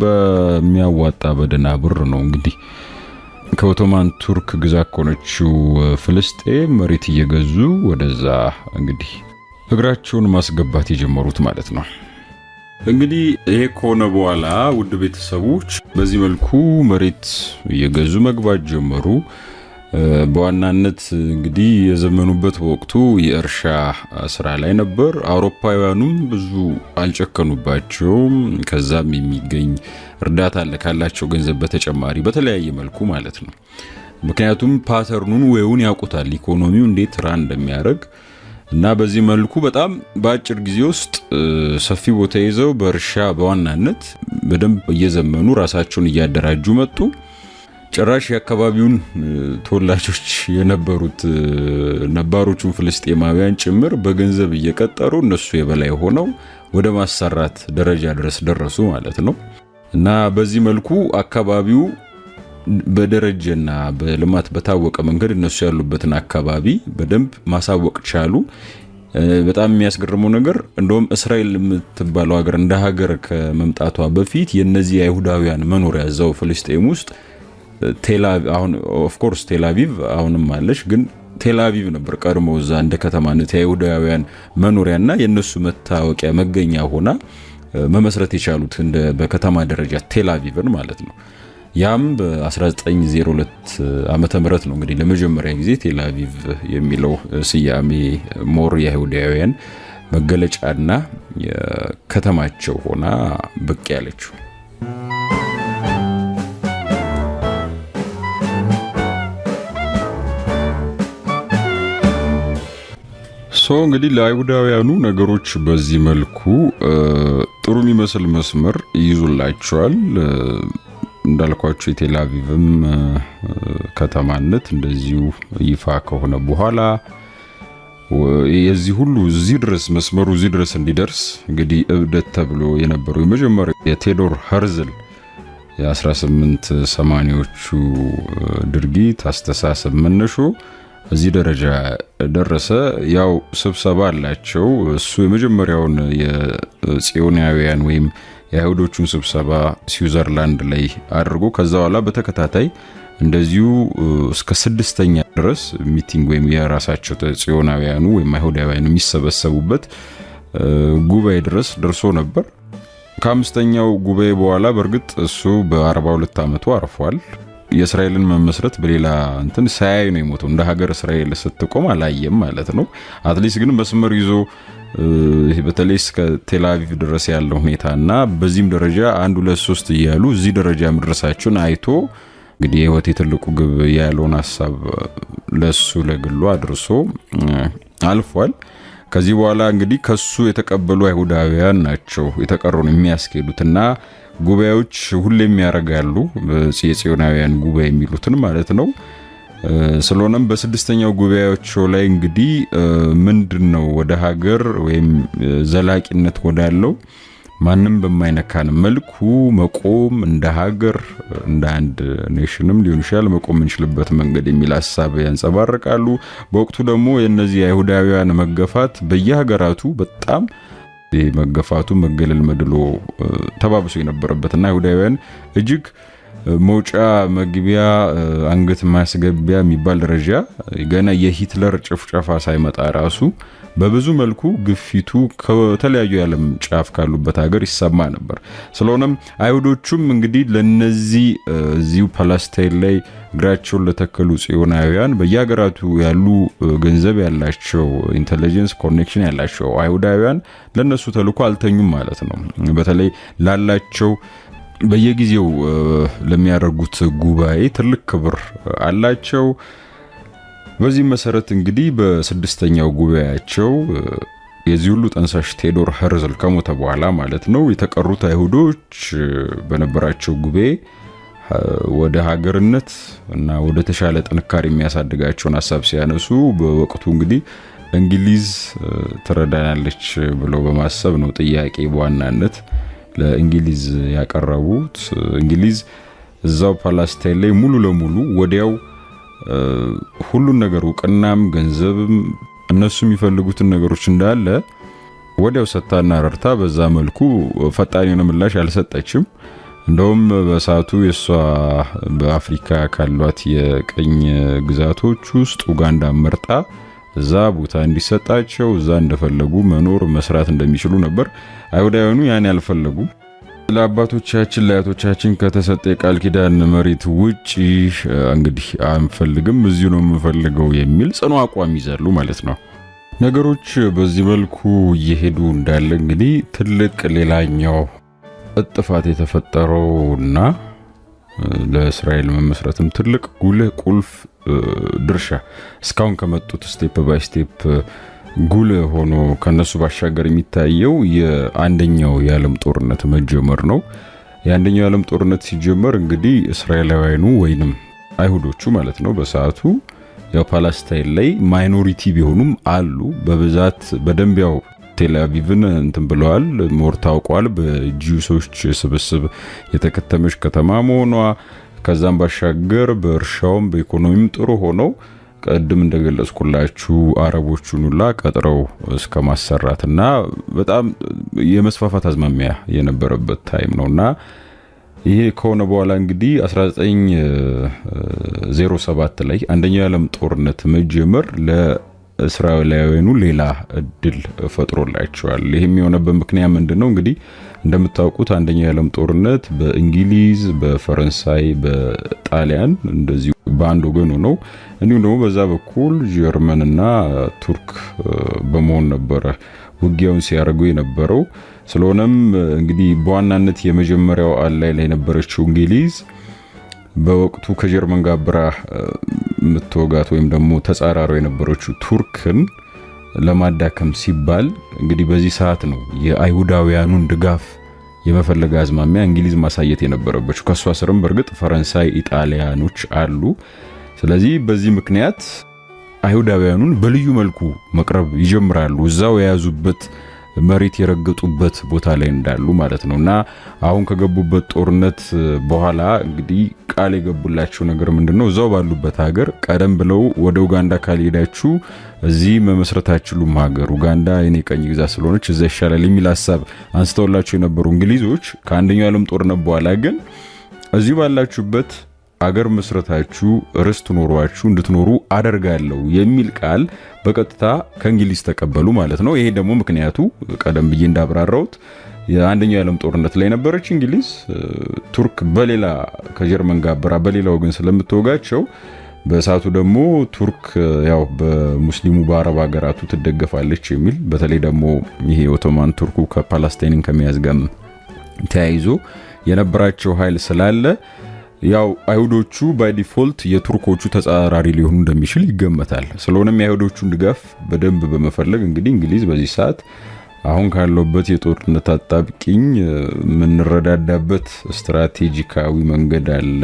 በሚያዋጣ በደና ብር ነው እንግዲህ ከኦቶማን ቱርክ ግዛት ከሆነችው ፍልስጤም መሬት እየገዙ ወደዛ እንግዲህ እግራቸውን ማስገባት የጀመሩት ማለት ነው። እንግዲህ ይሄ ከሆነ በኋላ ውድ ቤተሰቦች በዚህ መልኩ መሬት እየገዙ መግባት ጀመሩ። በዋናነት እንግዲህ የዘመኑበት ወቅቱ የእርሻ ስራ ላይ ነበር። አውሮፓውያኑም ብዙ አልጨከኑባቸውም። ከዛም የሚገኝ እርዳታ ካላቸው ገንዘብ በተጨማሪ በተለያየ መልኩ ማለት ነው። ምክንያቱም ፓተርኑን ወይውን ያውቁታል፣ ኢኮኖሚው እንዴት ራን እንደሚያደርግ እና በዚህ መልኩ በጣም በአጭር ጊዜ ውስጥ ሰፊ ቦታ ይዘው በእርሻ በዋናነት በደንብ እየዘመኑ ራሳቸውን እያደራጁ መጡ። ጭራሽ የአካባቢውን ተወላጆች የነበሩት ነባሮቹን ፍልስጤማውያን ጭምር በገንዘብ እየቀጠሩ እነሱ የበላይ ሆነው ወደ ማሰራት ደረጃ ድረስ ደረሱ ማለት ነው። እና በዚህ መልኩ አካባቢው በደረጃና በልማት በታወቀ መንገድ እነሱ ያሉበትን አካባቢ በደንብ ማሳወቅ ቻሉ። በጣም የሚያስገርመው ነገር እንደውም እስራኤል የምትባለው ሀገር እንደ ሀገር ከመምጣቷ በፊት የነዚህ አይሁዳውያን መኖሪያ እዛው ፍልስጤም ውስጥ ቴላቪቭ አሁን ኦፍ ኮርስ ቴላቪቭ አሁንም አለሽ፣ ግን ቴላቪቭ ነበር ቀድሞ እዛ እንደ ከተማነት የአይሁዳውያን መኖሪያና የነሱ መታወቂያ መገኛ ሆና መመስረት የቻሉት እንደ በከተማ ደረጃ ቴላቪቭን ማለት ነው። ያም በ1902 ዓመተ ምህረት ነው እንግዲህ ለመጀመሪያ ጊዜ ቴላቪቭ የሚለው ስያሜ ሞር የአይሁዳውያን መገለጫና ከተማቸው ሆና ብቅ ያለችው። እንግዲህ ለአይሁዳውያኑ ነገሮች በዚህ መልኩ ጥሩ የሚመስል መስመር ይይዙላቸዋል። እንዳልኳቸው የቴላቪቭም ከተማነት እንደዚሁ ይፋ ከሆነ በኋላ የዚህ ሁሉ እዚህ ድረስ መስመሩ እዚህ ድረስ እንዲደርስ እንግዲህ እብደት ተብሎ የነበረው የመጀመሪያው የቴዎዶር ሄርዝል የ1880ዎቹ ድርጊት አስተሳሰብ መነሾ እዚህ ደረጃ ደረሰ። ያው ስብሰባ አላቸው። እሱ የመጀመሪያውን የጽዮናውያን ወይም የአይሁዶቹን ስብሰባ ስዊዘርላንድ ላይ አድርጎ ከዛ በኋላ በተከታታይ እንደዚሁ እስከ 6ኛ ድረስ ሚቲንግ ወይም የራሳቸው ጽዮናውያኑ ወይም አይሁዳውያኑ የሚሰበሰቡበት ጉባኤ ድረስ ደርሶ ነበር። ከ5ኛው ጉባኤ በኋላ በርግጥ እሱ በ42 ዓመቱ አርፏል። የእስራኤልን መመስረት በሌላ እንትን ሳያይ ነው የሞተው። እንደ ሀገር እስራኤል ስትቆም አላየም ማለት ነው። አትሊስት ግን መስመር ይዞ በተለይ እስከ ቴላቪቭ ድረስ ያለው ሁኔታና በዚህም ደረጃ 1 2 3 እያሉ እዚህ ደረጃ መድረሳቸውን አይቶ እንግዲህ የህይወት ትልቁ ግብ ያለውን ሐሳብ ለሱ ለግሉ አድርሶ አልፏል። ከዚህ በኋላ እንግዲህ ከሱ የተቀበሉ አይሁዳውያን ናቸው የተቀረውን የሚያስኬዱትና ጉባኤዎች ሁሌም ያደርጋሉ የጽዮናውያን ጉባኤ የሚሉትን ማለት ነው። ስለሆነም በስድስተኛው ጉባኤያቸው ላይ እንግዲህ ምንድነው ወደ ሀገር ወይም ዘላቂነት ወዳለው ማንም በማይነካን መልኩ መቆም እንደ ሀገር እንደ አንድ ኔሽንም ሊሆን ይችላል መቆም እንችልበት መንገድ የሚል ሐሳብ ያንጸባርቃሉ። በወቅቱ ደግሞ የነዚህ አይሁዳውያን መገፋት በየሀገራቱ በጣም መገፋቱ መገለል መድሎ ተባብሶ የነበረበትና አይሁዳውያን እጅግ መውጫ መግቢያ አንገት ማስገቢያ የሚባል ደረጃ ገና የሂትለር ጭፍጨፋ ሳይመጣ ራሱ በብዙ መልኩ ግፊቱ ከተለያዩ የዓለም ጫፍ ካሉበት ሀገር ይሰማ ነበር። ስለሆነም አይሁዶቹም እንግዲህ ለነዚህ እዚሁ ፓለስታይን ላይ እግራቸውን ለተከሉ ጽዮናውያን በየሀገራቱ ያሉ ገንዘብ ያላቸው ኢንተለጀንስ ኮኔክሽን ያላቸው አይሁዳውያን ለነሱ ተልኮ አልተኙም ማለት ነው። በተለይ ላላቸው በየጊዜው ለሚያደርጉት ጉባኤ ትልቅ ክብር አላቸው። በዚህ መሰረት እንግዲህ በስድስተኛው ጉባኤያቸው የዚህ ሁሉ ጠንሳሽ ቴዎዶር ሄርዝል ከሞተ በኋላ ማለት ነው የተቀሩት አይሁዶች በነበራቸው ጉባኤ ወደ ሀገርነት እና ወደ ተሻለ ጥንካሬ የሚያሳድጋቸውን ሐሳብ ሲያነሱ በወቅቱ እንግዲህ እንግሊዝ ትረዳናለች ብለው በማሰብ ነው ጥያቄ በዋናነት ለእንግሊዝ ያቀረቡት። እንግሊዝ እዛው ፓለስታይን ላይ ሙሉ ለሙሉ ወዲያው ሁሉን ነገር እውቅናም ገንዘብም እነሱ የሚፈልጉትን ነገሮች እንዳለ ወዲያው ሰጣና ረርታ በዛ መልኩ ፈጣን የሆነ ምላሽ አልሰጠችም። እንደውም በሰዓቱ የሷ በአፍሪካ ካሏት የቀኝ ግዛቶች ውስጥ ኡጋንዳ መርጣ እዛ ቦታ እንዲሰጣቸው እዛ እንደፈለጉ መኖር መስራት እንደሚችሉ ነበር። አይሁዳውያኑ ያን ያልፈለጉ ለአባቶቻችን ለአያቶቻችን ከተሰጠ የቃል ኪዳን መሬት ውጪ እንግዲህ አንፈልግም እዚሁ ነው የምፈልገው የሚል ጽኑ አቋም ይዛሉ ማለት ነው። ነገሮች በዚህ መልኩ እየሄዱ እንዳለ እንግዲህ ትልቅ ሌላኛው እጥፋት የተፈጠረውና ለእስራኤል መመስረትም ትልቅ ጉልህ ቁልፍ ድርሻ እስካሁን ከመጡት ስቴፕ ባይ ስቴፕ ጉልህ ሆኖ ከነሱ ባሻገር የሚታየው የአንደኛው የዓለም ጦርነት መጀመር ነው። የአንደኛው የዓለም ጦርነት ሲጀመር እንግዲህ እስራኤላውያኑ ወይንም አይሁዶቹ ማለት ነው በሰዓቱ ያው ፓለስታይን ላይ ማይኖሪቲ ቢሆኑም አሉ በብዛት በደንብ ያው ቴል አቪቭን እንትን ብለዋል ሞር ታውቋል በጂውሶች ስብስብ የተከተመች ከተማ መሆኗ ከዛም ባሻገር በእርሻውም በኢኮኖሚም ጥሩ ሆነው ቀድም እንደገለጽኩላችሁ አረቦቹን ሁላ ቀጥረው እስከ ማሰራትና በጣም የመስፋፋት አዝማሚያ የነበረበት ታይም ነውና ይሄ ከሆነ በኋላ እንግዲህ 1907 ላይ አንደኛው የዓለም ጦርነት መጀመር ለእስራኤላውያኑ ሌላ እድል ፈጥሮላቸዋል። ይሄም የሆነበት ምክንያት ምንድነው? እንግዲህ እንደምታውቁት አንደኛው የዓለም ጦርነት በእንግሊዝ፣ በፈረንሳይ፣ በጣሊያን እንደዚህ በአንድ ወገን ሆነው እንዲሁም ደግሞ በዛ በኩል ጀርመንና ቱርክ በመሆን ነበረ ውጊያውን ሲያደርጉ የነበረው። ስለሆነም እንግዲህ በዋናነት የመጀመሪያው አላይ ላይ የነበረችው እንግሊዝ በወቅቱ ከጀርመን ጋር አብራ የምትወጋት ወይም ደግሞ ተጻራሪ የነበረችው ቱርክን ለማዳከም ሲባል እንግዲህ በዚህ ሰዓት ነው የአይሁዳውያኑን ድጋፍ የመፈለግ አዝማሚያ እንግሊዝ ማሳየት የነበረበት። ከሷ ስርም በርግጥ ፈረንሳይ፣ ኢጣሊያኖች አሉ። ስለዚህ በዚህ ምክንያት አይሁዳውያኑን በልዩ መልኩ መቅረብ ይጀምራሉ እዛው የያዙበት መሬት የረገጡበት ቦታ ላይ እንዳሉ ማለት ነውና አሁን ከገቡበት ጦርነት በኋላ እንግዲህ ቃል የገቡላቸው ነገር ምንድነው? እዛው ባሉበት ሀገር ቀደም ብለው ወደ ኡጋንዳ ካልሄዳችሁ እዚህ መመስረታችሁም ሀገር ኡጋንዳ የኔ ቀኝ ግዛት ስለሆነች እዛ ይሻላል የሚል ሐሳብ አንስተውላቸው የነበሩ እንግሊዞች ከአንደኛው ዓለም ጦርነት በኋላ ግን እዚህ ባላችሁበት አገር መስረታችሁ ርስት ኖሯችሁ እንድትኖሩ አደርጋለሁ የሚል ቃል በቀጥታ ከእንግሊዝ ተቀበሉ ማለት ነው። ይሄ ደግሞ ምክንያቱ ቀደም ብዬ እንዳብራራሁት የአንደኛው የዓለም ጦርነት ላይ ነበረች እንግሊዝ ቱርክ በሌላ ከጀርመን ጋር አብራ በሌላ ወገን ስለምትወጋቸው በሰዓቱ ደግሞ ቱርክ ያው በሙስሊሙ በአረብ ሀገራቱ ትደገፋለች የሚል በተለይ ደግሞ ይሄ ኦቶማን ቱርኩ ከፓለስታይንን ከመያዝ ጋር ተያይዞ የነበራቸው ኃይል ስላለ ያው አይሁዶቹ ባይ ዲፎልት የቱርኮቹ ተጻራሪ ሊሆኑ እንደሚችል ይገመታል። ስለሆነም የአይሁዶቹን ድጋፍ በደንብ በመፈለግ እንግዲህ እንግሊዝ በዚህ ሰዓት አሁን ካለበት የጦርነት አጣብቂኝ የምንረዳዳበት ስትራቴጂካዊ መንገድ አለ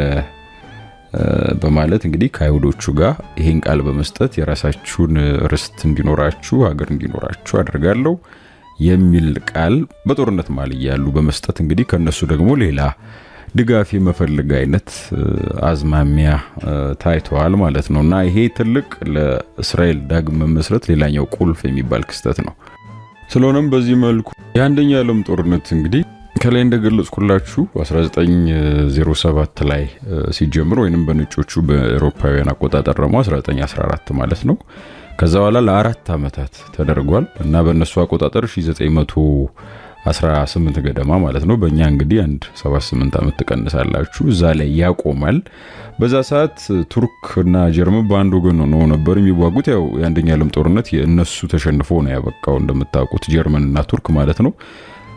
በማለት እንግዲህ ከአይሁዶቹ ጋር ይሄን ቃል በመስጠት የራሳችሁን ርስት እንዲኖራችሁ ሀገር እንዲኖራችሁ አድርጋለሁ የሚል ቃል በጦርነት መሃል ያሉ በመስጠት እንግዲህ ከነሱ ደግሞ ሌላ ድጋፍ የመፈለግ አይነት አዝማሚያ ታይቷል ማለት ነውና ይሄ ትልቅ ለእስራኤል ዳግም መመስረት ሌላኛው ቁልፍ የሚባል ክስተት ነው። ስለሆነም በዚህ መልኩ የአንደኛው ዓለም ጦርነት እንግዲህ ከላይ እንደገለጽኩላችሁ 1907 ላይ ሲጀምር ወይንም በነጮቹ በአውሮፓውያን አቆጣጠር ደግሞ 1914 ማለት ነው። ከዛ በኋላ ለ4 ዓመታት ተደርጓል እና በእነሱ አቆጣጠር 1918 ገደማ ማለት ነው። በእኛ እንግዲህ 78 ዓመት ትቀንሳላችሁ እዛ ላይ ያቆማል። በዛ ሰዓት ቱርክና ጀርመን በአንድ ወገን ነው ነበር የሚዋጉት። ያው የአንደኛ ዓለም ጦርነት የእነሱ ተሸንፎ ነው ያበቃው እንደምታውቁት ጀርመንና ቱርክ ማለት ነው።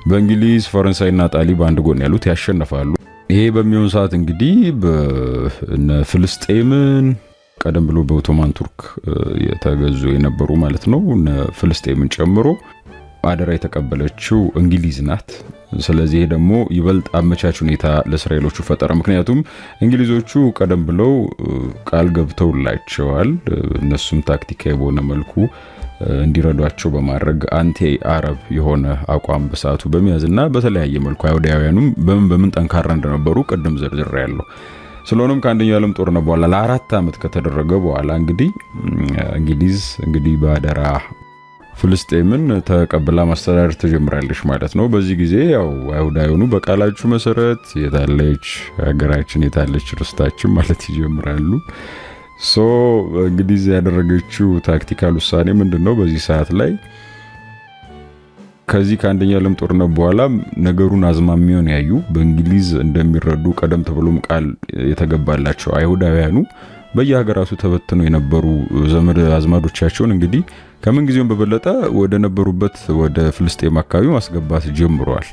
በእንግሊዝ ፈረንሳይና ጣሊ በአንድ ጎን ያሉት ያሸነፋሉ። ይሄ በሚሆን ሰዓት እንግዲህ በእነ ፍልስጤምን ቀደም ብሎ በኦቶማን ቱርክ የተገዙ የነበሩ ማለት ነው እነ ፍልስጤምን ጨምሮ አደራ የተቀበለችው እንግሊዝ ናት። ስለዚህ ደግሞ ይበልጥ አመቻች ሁኔታ ለእስራኤሎቹ ፈጠረ። ምክንያቱም እንግሊዞቹ ቀደም ብለው ቃል ገብተውላቸዋል። እነሱም ታክቲካዊ በሆነ መልኩ እንዲረዷቸው በማድረግ አንቲ አረብ የሆነ አቋም በሰዓቱ በመያዝና በተለያየ መልኩ አይሁዳውያኑም በምን ጠንካራ እንደነበሩ ቅድም ዘርዝሬያለሁ። ስለሆነም ከአንደኛው ዓለም ጦርነት በኋላ ለ4 ዓመት ከተደረገ በኋላ እንግዲህ እንግሊዝ እንግዲህ በአደራ ፍልስጤምን ተቀብላ ማስተዳደር ትጀምራለች ማለት ነው። በዚህ ጊዜ ያው አይሁዳውያኑ በቃላችሁ መሰረት የታለች ሀገራችን የታለች ርስታችን ማለት ይጀምራሉ። እንግሊዝ ያደረገችው ታክቲካል ውሳኔ ምንድነው? በዚህ ሰዓት ላይ ከዚህ ከአንደኛው ዓለም ጦርነት በኋላ ነገሩን አዝማሚያውን ያዩ በእንግሊዝ እንደሚረዱ ቀደም ተብሎም ቃል የተገባላቸው አይሁዳውያኑ በየሀገራቱ ተበትነው የነበሩ ዘመድ አዝማዶቻቸውን እንግዲህ ከምን ጊዜውም በበለጠ ወደ ነበሩበት ወደ ፍልስጤም አካባቢ ማስገባት ጀምረዋል።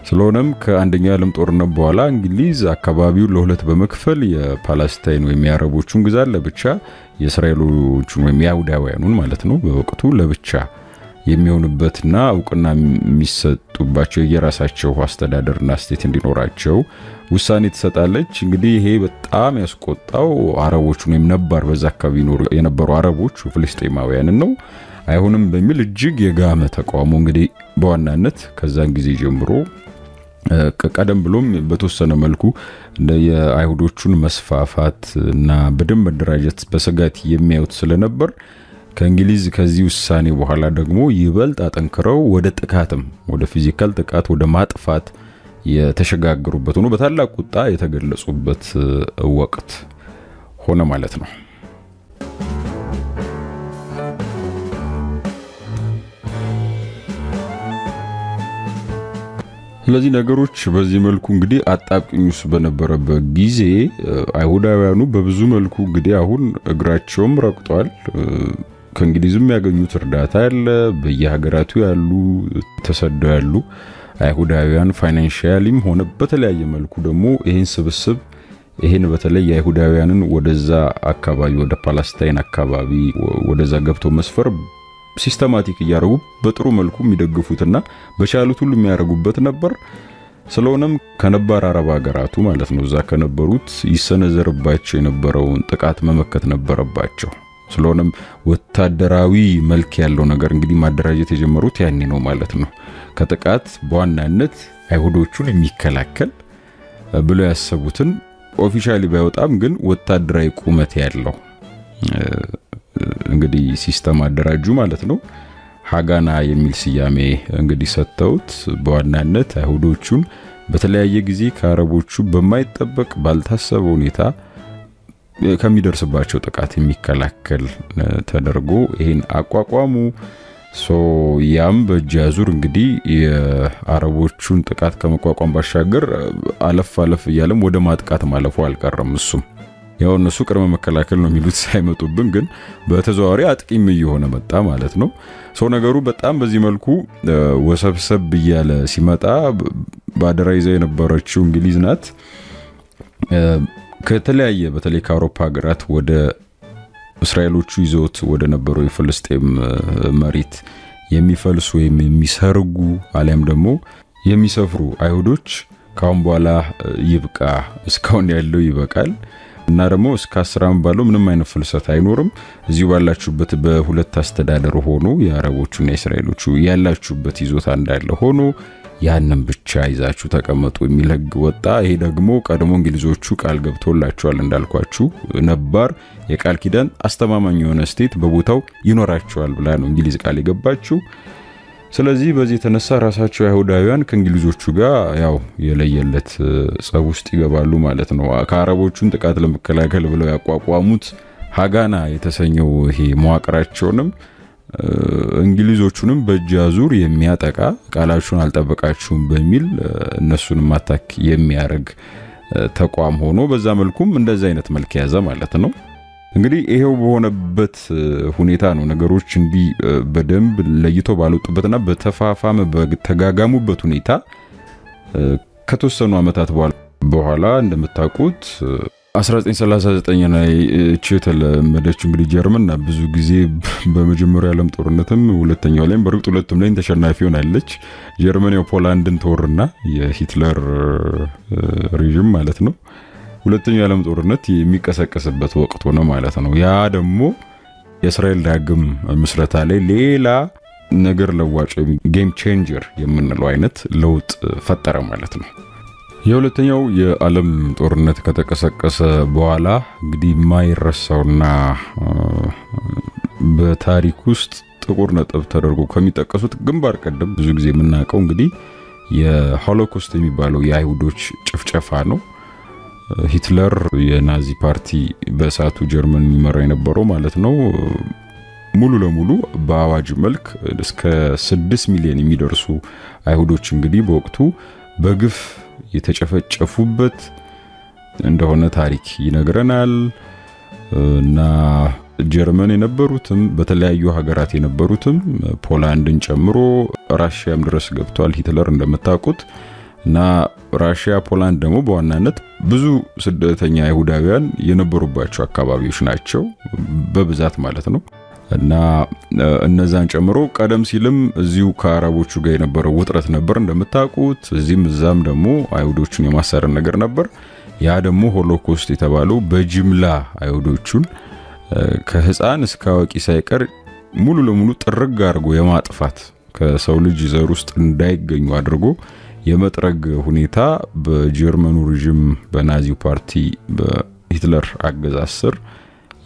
ስለሆነም ከአንደኛው ዓለም ጦርነት በኋላ እንግሊዝ አካባቢውን ለሁለት በመክፈል የፓለስታይን ወይም የአረቦቹን ግዛት ለብቻ የእስራኤሎቹን ወይም የአይሁዳውያኑን ማለት ነው በወቅቱ ለብቻ የሚሆንበትና እውቅና የሚሰጡባቸው የራሳቸው አስተዳደርና ስቴት እንዲኖራቸው ውሳኔ ትሰጣለች። እንግዲህ ይሄ በጣም ያስቆጣው አረቦቹን ወይም ነባር በዛ አካባቢ የነበሩ አረቦች ፍልስጤማውያንን ነው። አይሆንም በሚል እጅግ የጋመ ተቃውሞ እንግዲህ በዋናነት ከዛን ጊዜ ጀምሮ ቀደም ብሎም በተወሰነ መልኩ እንደ የአይሁዶቹን መስፋፋት እና በደንብ መደራጀት በስጋት የሚያዩት ስለነበር ከእንግሊዝ ከዚህ ውሳኔ በኋላ ደግሞ ይበልጥ አጠንክረው ወደ ጥቃትም ወደ ፊዚካል ጥቃት ወደ ማጥፋት የተሸጋገሩበት ሆኖ በታላቅ ቁጣ የተገለጹበት ወቅት ሆነ ማለት ነው። ስለዚህ ነገሮች በዚህ መልኩ እንግዲህ አጣብቂኝ ውስጥ በነበረበት ጊዜ አይሁዳውያኑ በብዙ መልኩ እንግዲህ አሁን እግራቸውም ረግጧል። ከእንግሊዝም ያገኙት እርዳታ አለ። በየሀገራቱ ያሉ ተሰደው ያሉ አይሁዳውያን ፋይናንሻሊም ሆነ በተለያየ መልኩ ደግሞ ይሄን ስብስብ ይሄን በተለይ አይሁዳውያንን ወደዛ አካባቢ ወደ ፓለስታይን አካባቢ ወደዛ ገብቶ መስፈር ሲስተማቲክ እያደረጉ በጥሩ መልኩ የሚደግፉትና በቻሉት ሁሉ የሚያደርጉበት ነበር። ስለሆነም ከነባር አረብ ሀገራቱ ማለት ነው እዛ ከነበሩት ይሰነዘርባቸው የነበረውን ጥቃት መመከት ነበረባቸው። ስለሆነም ወታደራዊ መልክ ያለው ነገር እንግዲህ ማደራጀት የጀመሩት ያኔ ነው ማለት ነው። ከጥቃት በዋናነት አይሁዶቹን የሚከላከል ብለው ያሰቡትን ኦፊሻሊ ባይወጣም ግን ወታደራዊ ቁመት ያለው እንግዲህ ሲስተም አደራጁ ማለት ነው። ሃጋና የሚል ስያሜ እንግዲህ ሰጥተውት በዋናነት አይሁዶቹን በተለያየ ጊዜ ከአረቦቹ በማይጠበቅ ባልታሰበ ሁኔታ ከሚደርስባቸው ጥቃት የሚከላከል ተደርጎ ይሄን አቋቋሙ። ያም በጃዙር እንግዲህ የአረቦቹን ጥቃት ከመቋቋም ባሻገር አለፍ እያለም ወደ ማጥቃት ማለፉ አልቀረም። እሱም ያው እነሱ ቅድመ መከላከል ነው የሚሉት ሳይመጡብን፣ ግን በተዘዋዋሪ አጥቂም እየሆነ መጣ ማለት ነው። ነገሩ በጣም በዚህ መልኩ ወሰብሰብ እያለ ሲመጣ ባደራ ይዘው የነበረችው እንግሊዝ ናት። ከተለያየ በተለይ ከአውሮፓ ሀገራት ወደ እስራኤሎቹ ይዘውት ወደ ነበረው የፍልስጤም መሬት የሚፈልሱ ወይም የሚሰርጉ አሊያም ደግሞ የሚሰፍሩ አይሁዶች ካሁን በኋላ ይብቃ፣ እስካሁን ያለው ይበቃል እና ደግሞ እስከ 10 ዓመት ባለው ምንም አይነት ፍልሰት አይኖርም፣ እዚሁ ባላችሁበት በሁለት አስተዳደር ሆኖ የአረቦቹና የእስራኤሎቹ ያላችሁበት ይዞታ እንዳለ ሆኖ ያንን ብቻ ይዛችሁ ተቀመጡ የሚል ህግ ወጣ። ይሄ ደግሞ ቀድሞ እንግሊዞቹ ቃል ገብተውላቸዋል እንዳልኳችሁ ነባር የቃል ኪዳን አስተማማኝ የሆነ ስቴት በቦታው ይኖራቸዋል ብላ ነው እንግሊዝ ቃል የገባችው። ስለዚህ በዚህ የተነሳ ራሳቸው አይሁዳውያን ከእንግሊዞቹ ጋር ያው የለየለት ጸብ ውስጥ ይገባሉ ማለት ነው። ከአረቦቹን ጥቃት ለመከላከል ብለው ያቋቋሙት ሃጋና የተሰኘው ይሄ መዋቅራቸውንም እንግሊዞቹንም በእጅ አዙር የሚያጠቃ ቃላችሁን አልጠበቃችሁም በሚል እነሱንም አታክ የሚያደርግ ተቋም ሆኖ በዛ መልኩም እንደዛ አይነት መልክ ያዘ ማለት ነው። እንግዲህ ይሄው በሆነበት ሁኔታ ነው ነገሮች እንዲህ በደንብ ለይቶ ባልወጡበትና በተፋፋመ በተጋጋሙበት ሁኔታ ከተወሰኑ ዓመታት በኋላ እንደምታውቁት 1939 ላይ የተለመደችው እንግዲህ ጀርመን ብዙ ጊዜ በመጀመሪያው ዓለም ጦርነትም ሁለተኛው ላይም በርግጥ ሁለቱም ላይ ተሸናፊ ሆናለች። ጀርመን ፖላንድን ተወርና የሂትለር ሬጅም ማለት ነው ሁለተኛው ዓለም ጦርነት የሚቀሰቀስበት ወቅት ሆነ ማለት ነው። ያ ደግሞ የእስራኤል ዳግም ምስረታ ላይ ሌላ ነገር ለዋጭ ጌም ቼንጀር የምንለው አይነት ለውጥ ፈጠረ ማለት ነው። የሁለተኛው የዓለም ጦርነት ከተቀሰቀሰ በኋላ እንግዲህ የማይረሳውና በታሪክ ውስጥ ጥቁር ነጥብ ተደርጎ ከሚጠቀሱት ግንባር ቀደም ብዙ ጊዜ የምናውቀው እንግዲህ የሆሎኮስት የሚባለው የአይሁዶች ጭፍጨፋ ነው። ሂትለር የናዚ ፓርቲ በእሳቱ ጀርመን የሚመራ የነበረው ማለት ነው ሙሉ ለሙሉ በአዋጅ መልክ እስከ 6 ሚሊዮን የሚደርሱ አይሁዶች እንግዲህ በወቅቱ በግፍ የተጨፈጨፉበት እንደሆነ ታሪክ ይነግረናል። እና ጀርመን የነበሩትም በተለያዩ ሀገራት የነበሩትም ፖላንድን ጨምሮ ራሽያም ድረስ ገብቷል ሂትለር እንደምታውቁት። እና ራሽያ ፖላንድ ደግሞ በዋናነት ብዙ ስደተኛ አይሁዳውያን የነበሩባቸው አካባቢዎች ናቸው በብዛት ማለት ነው። እና እነዛን ጨምሮ ቀደም ሲልም እዚሁ ከአረቦቹ ጋር የነበረው ውጥረት ነበር እንደምታውቁት። እዚህም እዛም ደግሞ አይሁዶቹን የማሳረን ነገር ነበር። ያ ደግሞ ሆሎኮስት የተባለው በጅምላ አይሁዶቹን ከህፃን እስከ አዋቂ ሳይቀር ሙሉ ለሙሉ ጥርግ አድርጎ የማጥፋት ከሰው ልጅ ዘር ውስጥ እንዳይገኙ አድርጎ የመጥረግ ሁኔታ በጀርመኑ ሬጅም በናዚው ፓርቲ በሂትለር አገዛዝ ስር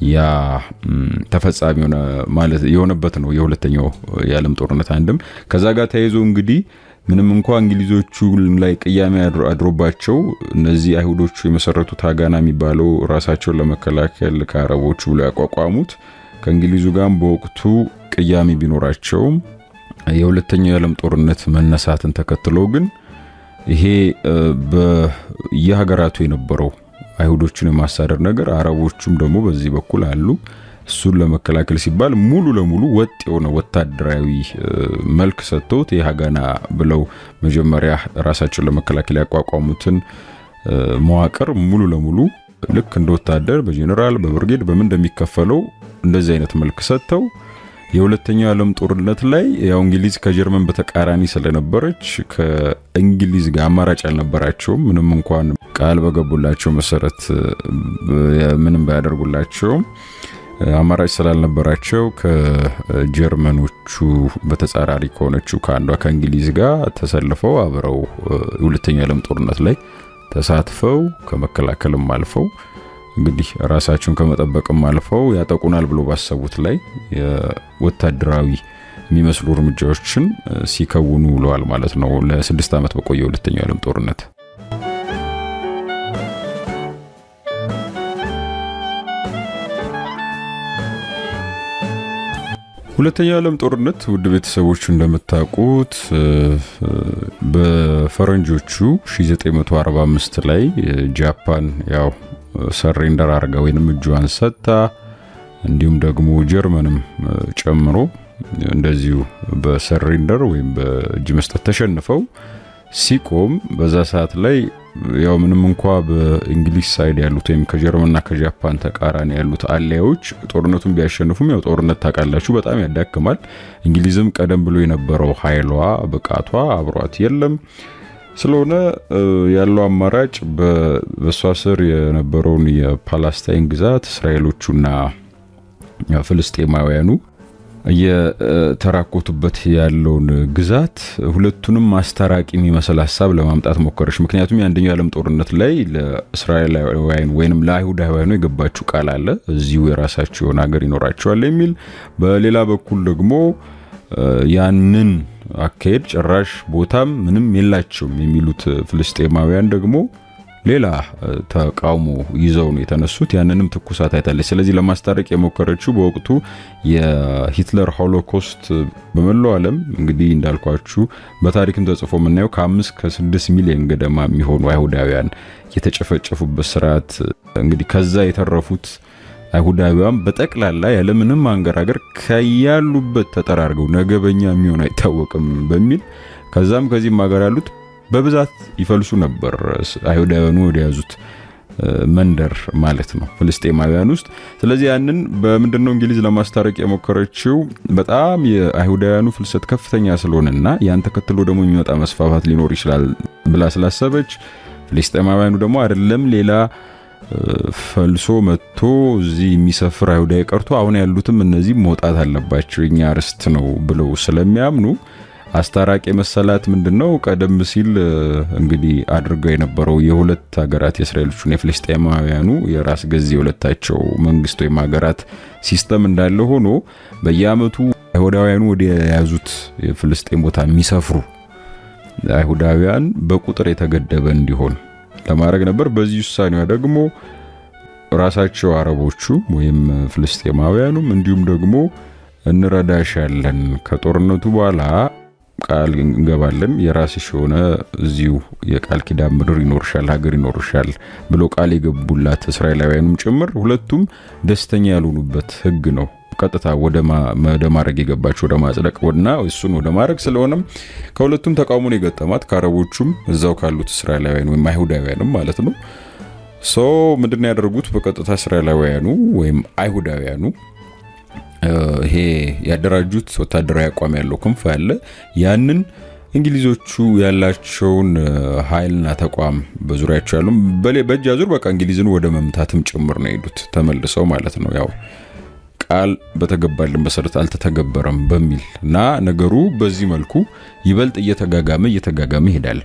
ያ ተፈጻሚ ሆነ ማለት የሆነበት ነው የሁለተኛው የዓለም ጦርነት። አንድም ከዛ ጋር ተያይዞ እንግዲህ ምንም እንኳን እንግሊዞቹ ላይ ቅያሜ አድሮባቸው እነዚህ አይሁዶቹ የመሰረቱት ሃጋና የሚባለው ራሳቸውን ለመከላከል ከአረቦቹ ብለው ያቋቋሙት ከእንግሊዙ ጋር በወቅቱ ቅያሜ ቢኖራቸውም የሁለተኛው የዓለም ጦርነት መነሳትን ተከትሎ ግን ይሄ በየሀገራቱ የነበረው አይሁዶችን የማሳደር ነገር አረቦቹም ደግሞ በዚህ በኩል አሉ። እሱን ለመከላከል ሲባል ሙሉ ለሙሉ ወጥ የሆነ ወታደራዊ መልክ ሰጥተውት የሃጋና ብለው መጀመሪያ ራሳቸውን ለመከላከል ያቋቋሙትን መዋቅር ሙሉ ለሙሉ ልክ እንደ ወታደር በጄኔራል በብርጌድ በምን እንደሚከፈለው እንደዚህ አይነት መልክ ሰጥተው የሁለተኛው ዓለም ጦርነት ላይ ያው እንግሊዝ ከጀርመን በተቃራኒ ስለነበረች ከእንግሊዝ ጋር አማራጭ አልነበራቸውም። ምንም እንኳን ቃል በገቡላቸው መሰረት ምንም ባያደርጉላቸው አማራጭ ስላልነበራቸው ከጀርመኖቹ በተጻራሪ ከሆነችው ከአንዷ ከእንግሊዝ ጋር ተሰልፈው አብረው የሁለተኛው ዓለም ጦርነት ላይ ተሳትፈው ከመከላከልም አልፈው እንግዲህ ራሳቸውን ከመጠበቅም አልፈው ያጠቁናል ብሎ ባሰቡት ላይ ወታደራዊ የሚመስሉ እርምጃዎችን ሲከውኑ ውለዋል ማለት ነው ለ6 ዓመት በቆየው ሁለተኛው ዓለም ጦርነት። ሁለተኛው ዓለም ጦርነት ውድ ቤተሰቦች እንደምታውቁት በፈረንጆቹ 1945 ላይ ጃፓን ያው ሰሬንደር አርጋ ወይንም እጇን ሰጥታ እንዲሁም ደግሞ ጀርመንም ጨምሮ እንደዚሁ በሰሬንደር ወይም በእጅ መስጠት ተሸንፈው ሲቆም በዛ ሰዓት ላይ ያው ምንም እንኳ በእንግሊዝ ሳይድ ያሉት ወይም ከጀርመንና ከጃፓን ተቃራኒ ያሉት አለያዮች ጦርነቱን ቢያሸንፉም ያው ጦርነት ታውቃላችሁ በጣም ያዳክማል። እንግሊዝም ቀደም ብሎ የነበረው ኃይሏ ብቃቷ አብሯት የለም። ስለሆነ ያለው አማራጭ በሷ ስር የነበረውን የፓለስታይን ግዛት እስራኤሎቹና ፍልስጤማውያኑ የተራኮቱበት ያለውን ግዛት ሁለቱንም ማስታራቂ የሚመስል ሐሳብ ለማምጣት ሞከረች። ምክንያቱም የአንደኛው ዓለም ጦርነት ላይ ለእስራኤላውያን ወይንም ለአይሁዳውያኑ የገባችው ቃል አለ እዚሁ የራሳቸው የሆነ ሀገር ይኖራቸዋል የሚል፣ በሌላ በኩል ደግሞ ያንን አካሄድ ጭራሽ ቦታም ምንም የላቸውም የሚሉት ፍልስጤማውያን ደግሞ ሌላ ተቃውሞ ይዘው ነው የተነሱት። ያንንም ትኩሳት አይታለች። ስለዚህ ለማስታረቅ የሞከረችው በወቅቱ የሂትለር ሆሎኮስት በመላው ዓለም እንግዲህ እንዳልኳችሁ በታሪክም ተጽፎ የምናየው ከ5 ከ6 ሚሊዮን ገደማ የሚሆኑ አይሁዳውያን የተጨፈጨፉበት ስርዓት እንግዲህ ከዛ የተረፉት አይሁዳውያን በጠቅላላ ያለምንም አንገራገር ከያሉበት ተጠራርገው ነገ በኛ የሚሆን አይታወቅም በሚል ከዛም ከዚህም ሀገር ያሉት በብዛት ይፈልሱ ነበር አይሁዳውያኑ ወደ ያዙት መንደር ማለት ነው ፍልስጤማውያን ውስጥ። ስለዚህ ያንን በምንድነው እንግሊዝ ለማስታረቅ የሞከረችው በጣም የአይሁዳውያኑ ፍልሰት ከፍተኛ ስለሆነና ያን ተከትሎ ደግሞ የሚመጣ መስፋፋት ሊኖር ይችላል ብላ ስላሰበች ፍልስጤማውያኑ ደግሞ አይደለም ሌላ ፈልሶ መጥቶ እዚህ የሚሰፍር አይሁዳዊ ቀርቶ አሁን ያሉትም እነዚህ መውጣት አለባቸው የኛ ርስት ነው ብለው ስለሚያምኑ አስታራቂ መሰላት ምንድነው ቀደም ሲል እንግዲህ አድርገው የነበረው የሁለት ሀገራት የእስራኤሎቹና የፍልስጤማውያኑ የራስ ገዝ የሁለታቸው መንግስት ወይም ሀገራት ሲስተም እንዳለ ሆኖ በየአመቱ አይሁዳውያኑ ወደ ያዙት የፍልስጤም ቦታ የሚሰፍሩ አይሁዳውያን በቁጥር የተገደበ እንዲሆን ለማድረግ ነበር። በዚህ ውሳኔዋ ደግሞ ራሳቸው አረቦቹ ወይም ፍልስጤማውያኑም እንዲሁም ደግሞ እንረዳሻለን ከጦርነቱ በኋላ ቃል እንገባለን የራስሽ ሆነ እዚሁ የቃል ኪዳን ምድር ይኖርሻል ሀገር ይኖርሻል ብሎ ቃል የገቡላት እስራኤላውያንም ጭምር ሁለቱም ደስተኛ ያልሆኑበት ህግ ነው። ቀጥታ ወደ ማድረግ የገባቸው ወደ ማጽደቅና እሱን ወደ ማድረግ ስለሆነም ከሁለቱም ተቃውሞ ነው የገጠማት ከአረቦቹም እዛው ካሉት እስራኤላውያን ወይም አይሁዳውያንም ማለት ነው። ምንድነው ያደረጉት በቀጥታ እስራኤላውያኑ ወይም አይሁዳውያኑ ይሄ ያደራጁት ወታደራዊ አቋም ያለው ክንፍ አለ። ያንን እንግሊዞቹ ያላቸውን ኃይልና ተቋም በዙሪያቸው ያሉ በእጅ አዙር በቃ እንግሊዝን ወደ መምታትም ጭምር ነው የሄዱት ተመልሰው ማለት ነው። ያው ቃል በተገባልን መሰረት አልተተገበረም በሚል እና ነገሩ በዚህ መልኩ ይበልጥ እየተጋጋመ ይሄዳል።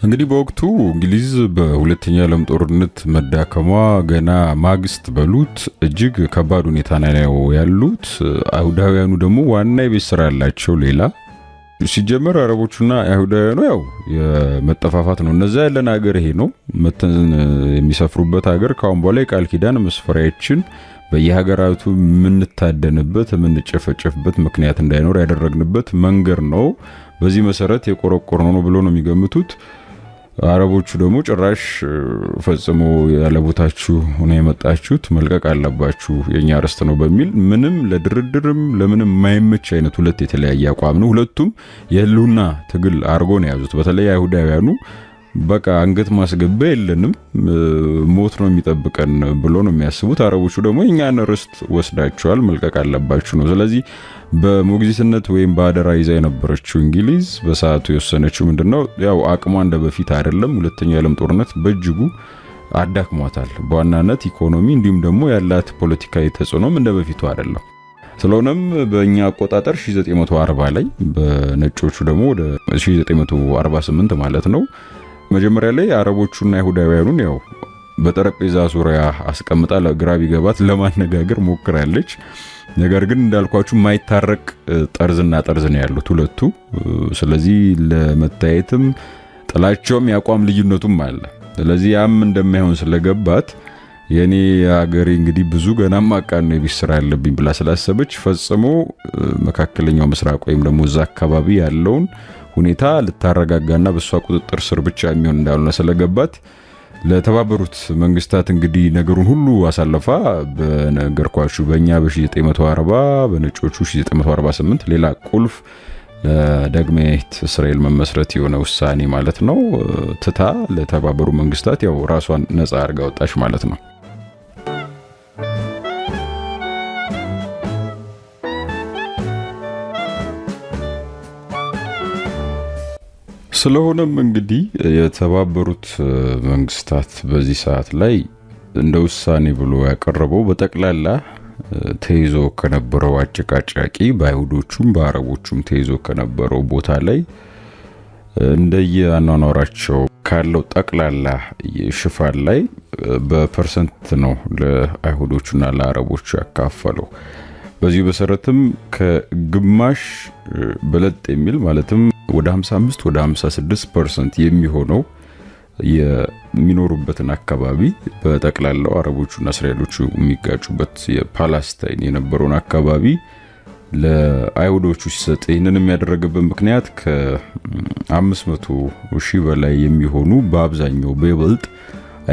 እንግዲህ በወቅቱ እንግሊዝ በሁለተኛ ዓለም ጦርነት መዳከሟ ገና ማግስት በሉት እጅግ ከባድ ሁኔታ ነው ያሉት። አይሁዳውያኑ ደግሞ ዋና የቤት ስራ ያላቸው ሌላ ሲጀመር አረቦቹና አይሁዳውያኑ ያው የመጠፋፋት ነው። እነዛ ያለን ሀገር ይሄ ነው መተን የሚሰፍሩበት ሀገር ካሁን በኋላ የቃል ኪዳን መስፈሪያችን በየሀገራቱ የምንታደንበት የምንጨፈጨፍበት ምክንያት እንዳይኖር ያደረግንበት መንገድ ነው። በዚህ መሰረት የቆረቆርነው ነው ብሎ ነው የሚገምቱት። አረቦቹ ደግሞ ጭራሽ ፈጽሞ ያለቦታችሁ ሆነ የመጣችሁት መልቀቅ አለባችሁ የኛ ርስት ነው በሚል ምንም ለድርድርም ለምንም የማይመች አይነት ሁለት የተለያየ አቋም ነው። ሁለቱም የህልውና ትግል አርጎ ነው ያዙት። በተለይ አይሁዳውያኑ በቃ አንገት ማስገባ የለንም ሞት ነው የሚጠብቀን ብሎ ነው የሚያስቡት። አረቦቹ ደግሞ የኛን ርስት ወስዳቸዋል መልቀቅ አለባችሁ ነው። ስለዚህ በሞግዚትነት ወይም በአደራ ይዛ የነበረችው እንግሊዝ በሰዓቱ የወሰነችው ምንድነው ያው አቅሟ እንደ በፊት አይደለም። ሁለተኛው የዓለም ጦርነት በእጅጉ አዳክሟታል በዋናነት ኢኮኖሚ እንዲሁም ደግሞ ያላት ፖለቲካዊ ተጽዕኖም እንደ በፊቱ አይደለም። ስለሆነም በእኛ አቆጣጠር 1940 ላይ በነጮቹ ደግሞ ወደ 1948 ማለት ነው መጀመሪያ ላይ አረቦቹና አይሁዳውያኑን ያው በጠረጴዛ ዙሪያ አስቀምጣ ለግራ ቢገባት ለማነጋገር ሞክራለች። ነገር ግን እንዳልኳችሁ ማይታረቅ ጠርዝና ጠርዝ ነው ያሉት ሁለቱ። ስለዚህ ለመታየትም ጥላቸውም ያቋም ልዩነቱም አለ። ስለዚህ ያም እንደማይሆን ስለገባት የኔ ሀገሬ እንግዲህ ብዙ ገና ማቃን ነው ቢስራ ያለብኝ ብላ ስላሰበች ፈጽሞ መካከለኛው ምስራቅ ወይም ደግሞ እዛ አካባቢ ያለውን ሁኔታ ልታረጋጋና በሷ ቁጥጥር ስር ብቻ የሚሆን እንዳልሆነ ስለገባት ለተባበሩት መንግስታት እንግዲህ ነገሩን ሁሉ አሳልፋ በነገርኳችሁ በእኛ በ1940 በነጮቹ 1948 ሌላ ቁልፍ ለዳግማዊት እስራኤል መመስረት የሆነ ውሳኔ ማለት ነው ትታ ለተባበሩ መንግስታት ያው ራሷን ነፃ አድርጋ ወጣች ማለት ነው። ስለሆነም እንግዲህ የተባበሩት መንግስታት በዚህ ሰዓት ላይ እንደ ውሳኔ ብሎ ያቀረበው በጠቅላላ ተይዞ ከነበረው አጨቃጫቂ በአይሁዶቹም በአረቦቹም ተይዞ ከነበረው ቦታ ላይ እንደየአኗኗራቸው ካለው ጠቅላላ ሽፋን ላይ በፐርሰንት ነው ለአይሁዶቹና ለአረቦቹ ያካፈለው። በዚህ መሰረትም ከግማሽ በለጥ የሚል ማለትም ወደ 55 ወደ 56% የሚሆነው የሚኖሩበትን አካባቢ በጠቅላላው አረቦቹና እስራኤሎቹ የሚጋጩበት የፓለስታይን የነበረውን አካባቢ ለአይሁዶቹ ሲሰጥ ይህንን የሚያደርግበት ምክንያት ከ500,000 በላይ የሚሆኑ በአብዛኛው በይበልጥ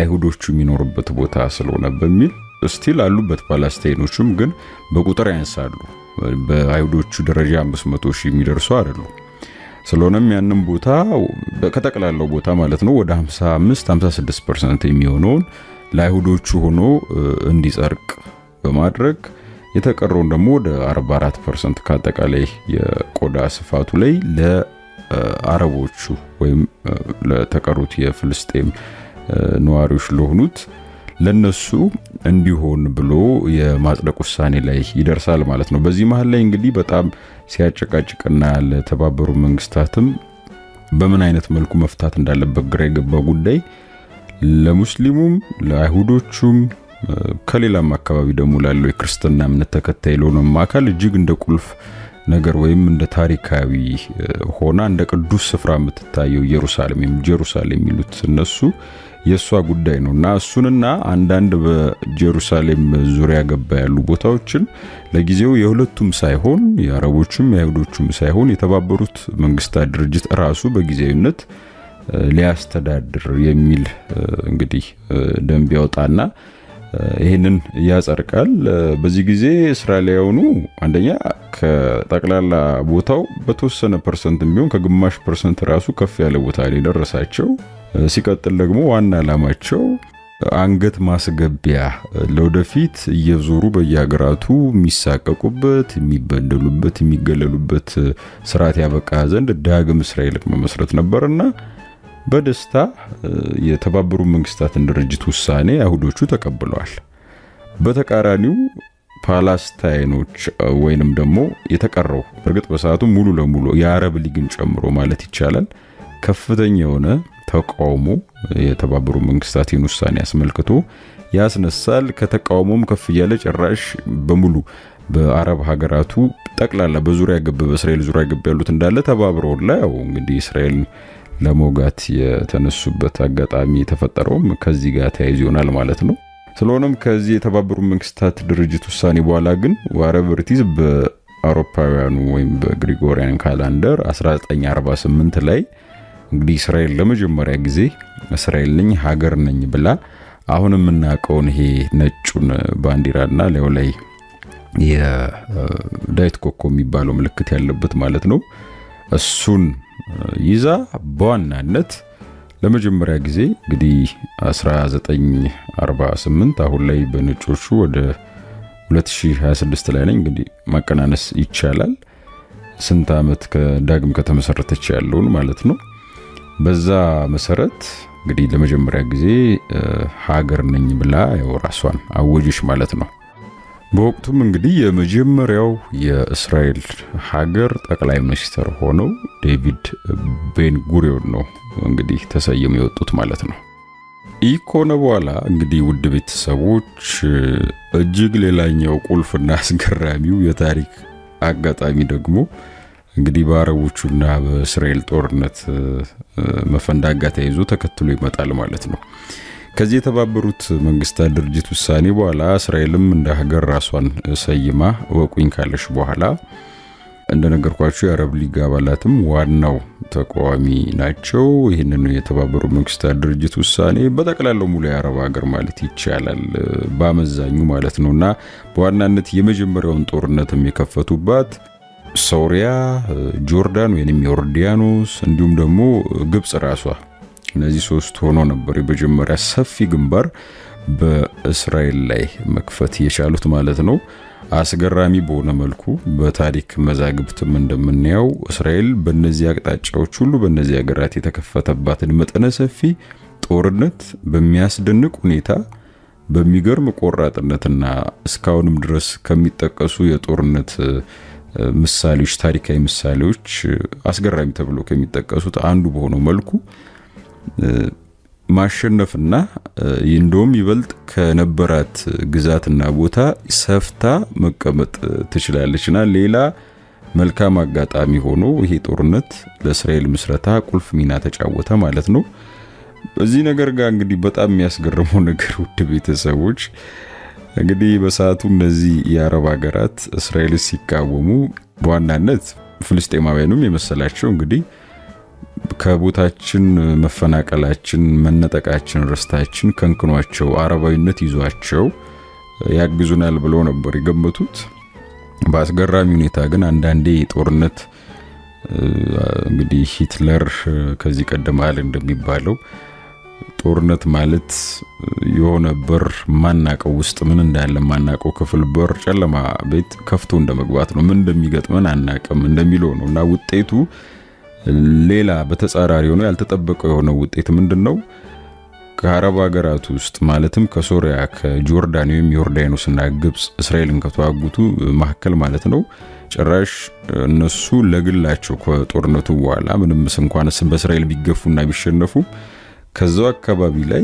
አይሁዶቹ የሚኖሩበት ቦታ ስለሆነ በሚል ስቲል አሉበት ፓለስታይኖቹም ግን በቁጥር ያንሳሉ። በአይሁዶቹ ደረጃ 500,000 የሚደርሱ አይደሉም። ስለሆነም ያንን ቦታ ከጠቅላላው ቦታ ማለት ነው ወደ 55-56% የሚሆነውን ለአይሁዶቹ ሆኖ እንዲጸድቅ በማድረግ የተቀረውን ደግሞ ወደ 44% ከአጠቃላይ የቆዳ ስፋቱ ላይ ለአረቦቹ ወይም ለተቀሩት የፍልስጤም ነዋሪዎች ለሆኑት ለነሱ እንዲሆን ብሎ የማጽደቅ ውሳኔ ላይ ይደርሳል ማለት ነው። በዚህ መሃል ላይ እንግዲህ በጣም ሲያጨቃጭቅና ለተባበሩ መንግስታትም በምን አይነት መልኩ መፍታት እንዳለበት ግራ የገባው ጉዳይ ለሙስሊሙም ለአይሁዶቹም ከሌላም አካባቢ ደግሞ ላለው የክርስትና እምነት ተከታይ ለሆነም አካል እጅግ እንደ ቁልፍ ነገር ወይም እንደ ታሪካዊ ሆና እንደ ቅዱስ ስፍራ የምትታየው ኢየሩሳሌም ጀሩሳሌም የሚሉት እነሱ የሷ ጉዳይ ነውና እሱንና አንዳንድ በጀሩሳሌም ዙሪያ ገባ ያሉ ቦታዎችን ለጊዜው የሁለቱም ሳይሆን የአረቦቹም የአይሁዶቹም ሳይሆን የተባበሩት መንግስታት ድርጅት ራሱ በጊዜያዊነት ሊያስተዳድር የሚል እንግዲህ ደንብ ያወጣና ይሄንን ያጸድቃል። በዚህ ጊዜ እስራኤላውያኑ አንደኛ ከጠቅላላ ቦታው በተወሰነ ፐርሰንት ቢሆን ከግማሽ ፐርሰንት ራሱ ከፍ ያለ ቦታ ላይ ደረሳቸው። ሲቀጥል ደግሞ ዋና ዓላማቸው አንገት ማስገቢያ ለወደፊት እየዞሩ በየሀገራቱ የሚሳቀቁበት የሚበደሉበት የሚገለሉበት ስርዓት ያበቃ ዘንድ ዳግም እስራኤል መመስረት ነበርና በደስታ የተባበሩ መንግስታትን ድርጅት ውሳኔ አይሁዶቹ ተቀብለዋል። በተቃራኒው ፓለስታይኖች ወይንም ደግሞ የተቀረው እርግጥ በሰዓቱ ሙሉ ለሙሉ የአረብ ሊግን ጨምሮ ማለት ይቻላል ከፍተኛ የሆነ ተቃውሞ የተባበሩ መንግስታትን ውሳኔ አስመልክቶ ያስነሳል። ከተቃውሞም ከፍ ያለ ጭራሽ በሙሉ በአረብ ሀገራቱ ጠቅላላ በዙሪያ ገብ በእስራኤል ዙሪያ ገብ ያሉት እንዳለ ተባብረው ላይ እንግዲህ እስራኤል ለሞጋት የተነሱበት አጋጣሚ የተፈጠረውም ከዚህ ጋር ተያይዞ ይሆናል ማለት ነው። ስለሆነም ከዚህ የተባበሩ መንግስታት ድርጅት ውሳኔ በኋላ ግን ዋረቨርቲዝ በአውሮፓውያኑ ወይም በግሪጎሪያን ካላንደር 1948 ላይ እንግዲህ እስራኤል ለመጀመሪያ ጊዜ እስራኤል ነኝ ሀገር ነኝ ብላ አሁን የምናውቀውን ይሄ ነጩን ባንዲራና ላይ የዳዊት ኮከብ የሚባለው ምልክት ያለበት ማለት ነው እሱን ይዛ በዋናነት ለመጀመሪያ ጊዜ እንግዲህ 1948 አሁን ላይ በነጮቹ ወደ 2026 ላይ ነኝ እንግዲህ ማቀናነስ ይቻላል ስንት ዓመት ከዳግም ከተመሰረተች ያለውን ማለት ነው። በዛ መሰረት እንግዲህ ለመጀመሪያ ጊዜ ሀገር ነኝ ብላ ያው ራሷን አወጀች ማለት ነው። በወቅቱም እንግዲህ የመጀመሪያው የእስራኤል ሀገር ጠቅላይ ሚኒስትር ሆነው ዴቪድ ቤን ጉሪዮን ነው እንግዲህ ተሰየሙ የወጡት ማለት ነው። ኢኮነ በኋላ እንግዲህ ውድ ቤተሰቦች እጅግ ሌላኛው ቁልፍና አስገራሚው የታሪክ አጋጣሚ ደግሞ እንግዲህ በአረቦቹና በእስራኤል ጦርነት መፈንዳት ጋር ተያይዞ ተከትሎ ይመጣል ማለት ነው። ከዚህ የተባበሩት መንግስታት ድርጅት ውሳኔ በኋላ እስራኤልም እንደ ሀገር ራሷን ሰይማ ወቁኝ ካለሽ በኋላ እንደነገርኳችሁ የአረብ ሊግ አባላትም ዋናው ተቃዋሚ ናቸው። ይህንን የተባበሩት መንግስታት ድርጅት ውሳኔ በጠቅላላው ሙሉ የአረብ ሀገር ማለት ይቻላል በአመዛኙ ማለት ነውና በዋናነት የመጀመሪያውን ጦርነትም የከፈቱባት ሶሪያ፣ ጆርዳን ወይንም ዮርዳኖስ እንዲሁም ደግሞ ግብጽ ራሷ እነዚህ ሶስት ሆኖ ነበር በመጀመሪያ ሰፊ ግንባር በእስራኤል ላይ መክፈት የቻሉት ማለት ነው። አስገራሚ በሆነ መልኩ በታሪክ መዛግብትም እንደምናየው እስራኤል በእነዚህ አቅጣጫዎች ሁሉ በእነዚህ ሀገራት የተከፈተባትን መጠነ ሰፊ ጦርነት በሚያስደንቅ ሁኔታ በሚገርም ቆራጥነትና እስካሁንም ድረስ ከሚጠቀሱ የጦርነት ምሳሌዎች ታሪካዊ ምሳሌዎች አስገራሚ ተብሎ ከሚጠቀሱት አንዱ በሆነው መልኩ ማሸነፍና እንደውም ይበልጥ ከነበራት ግዛትና ቦታ ሰፍታ መቀመጥ ትችላለችና ሌላ መልካም አጋጣሚ ሆኖ ይሄ ጦርነት ለእስራኤል ምስረታ ቁልፍ ሚና ተጫወተ ማለት ነው። በዚህ ነገር ጋር እንግዲህ በጣም የሚያስገርመው ነገር ውድ ቤተሰቦች እንግዲህ በሰዓቱ እነዚህ የአረብ ሀገራት እስራኤል ሲቃወሙ በዋናነት ፍልስጤማውያኑም የመሰላቸው እንግዲህ ከቦታችን መፈናቀላችን መነጠቃችን ርስታችን ከንክኗቸው አረባዊነት ይዟቸው ያግዙናል ብለው ነበር የገመቱት። በአስገራሚ ሁኔታ ግን አንዳንዴ ጦርነት እንግዲህ ሂትለር ከዚህ ቀደም አለ እንደሚባለው ጦርነት ማለት የሆነ በር ማናቀው ውስጥ ምን እንዳለ ማናቀው ክፍል በር ጨለማ ቤት ከፍቶ እንደመግባት ነው። ምን እንደሚገጥመን አናቀም እንደሚለው ነውና ውጤቱ ሌላ በተጻራሪ ሆኖ ያልተጠበቀ የሆነ ውጤት ምንድነው? ከአረብ ሀገራት ውስጥ ማለትም ከሶሪያ ከጆርዳን ወይም ዮርዳኖስና ግብጽ እስራኤልን ከተዋጉቱ መካከል ማለት ነው ጭራሽ እነሱ ለግላቸው ከጦርነቱ በኋላ ምንም እንኳን በእስራኤል ቢገፉና ቢሸነፉ ከዛው አካባቢ ላይ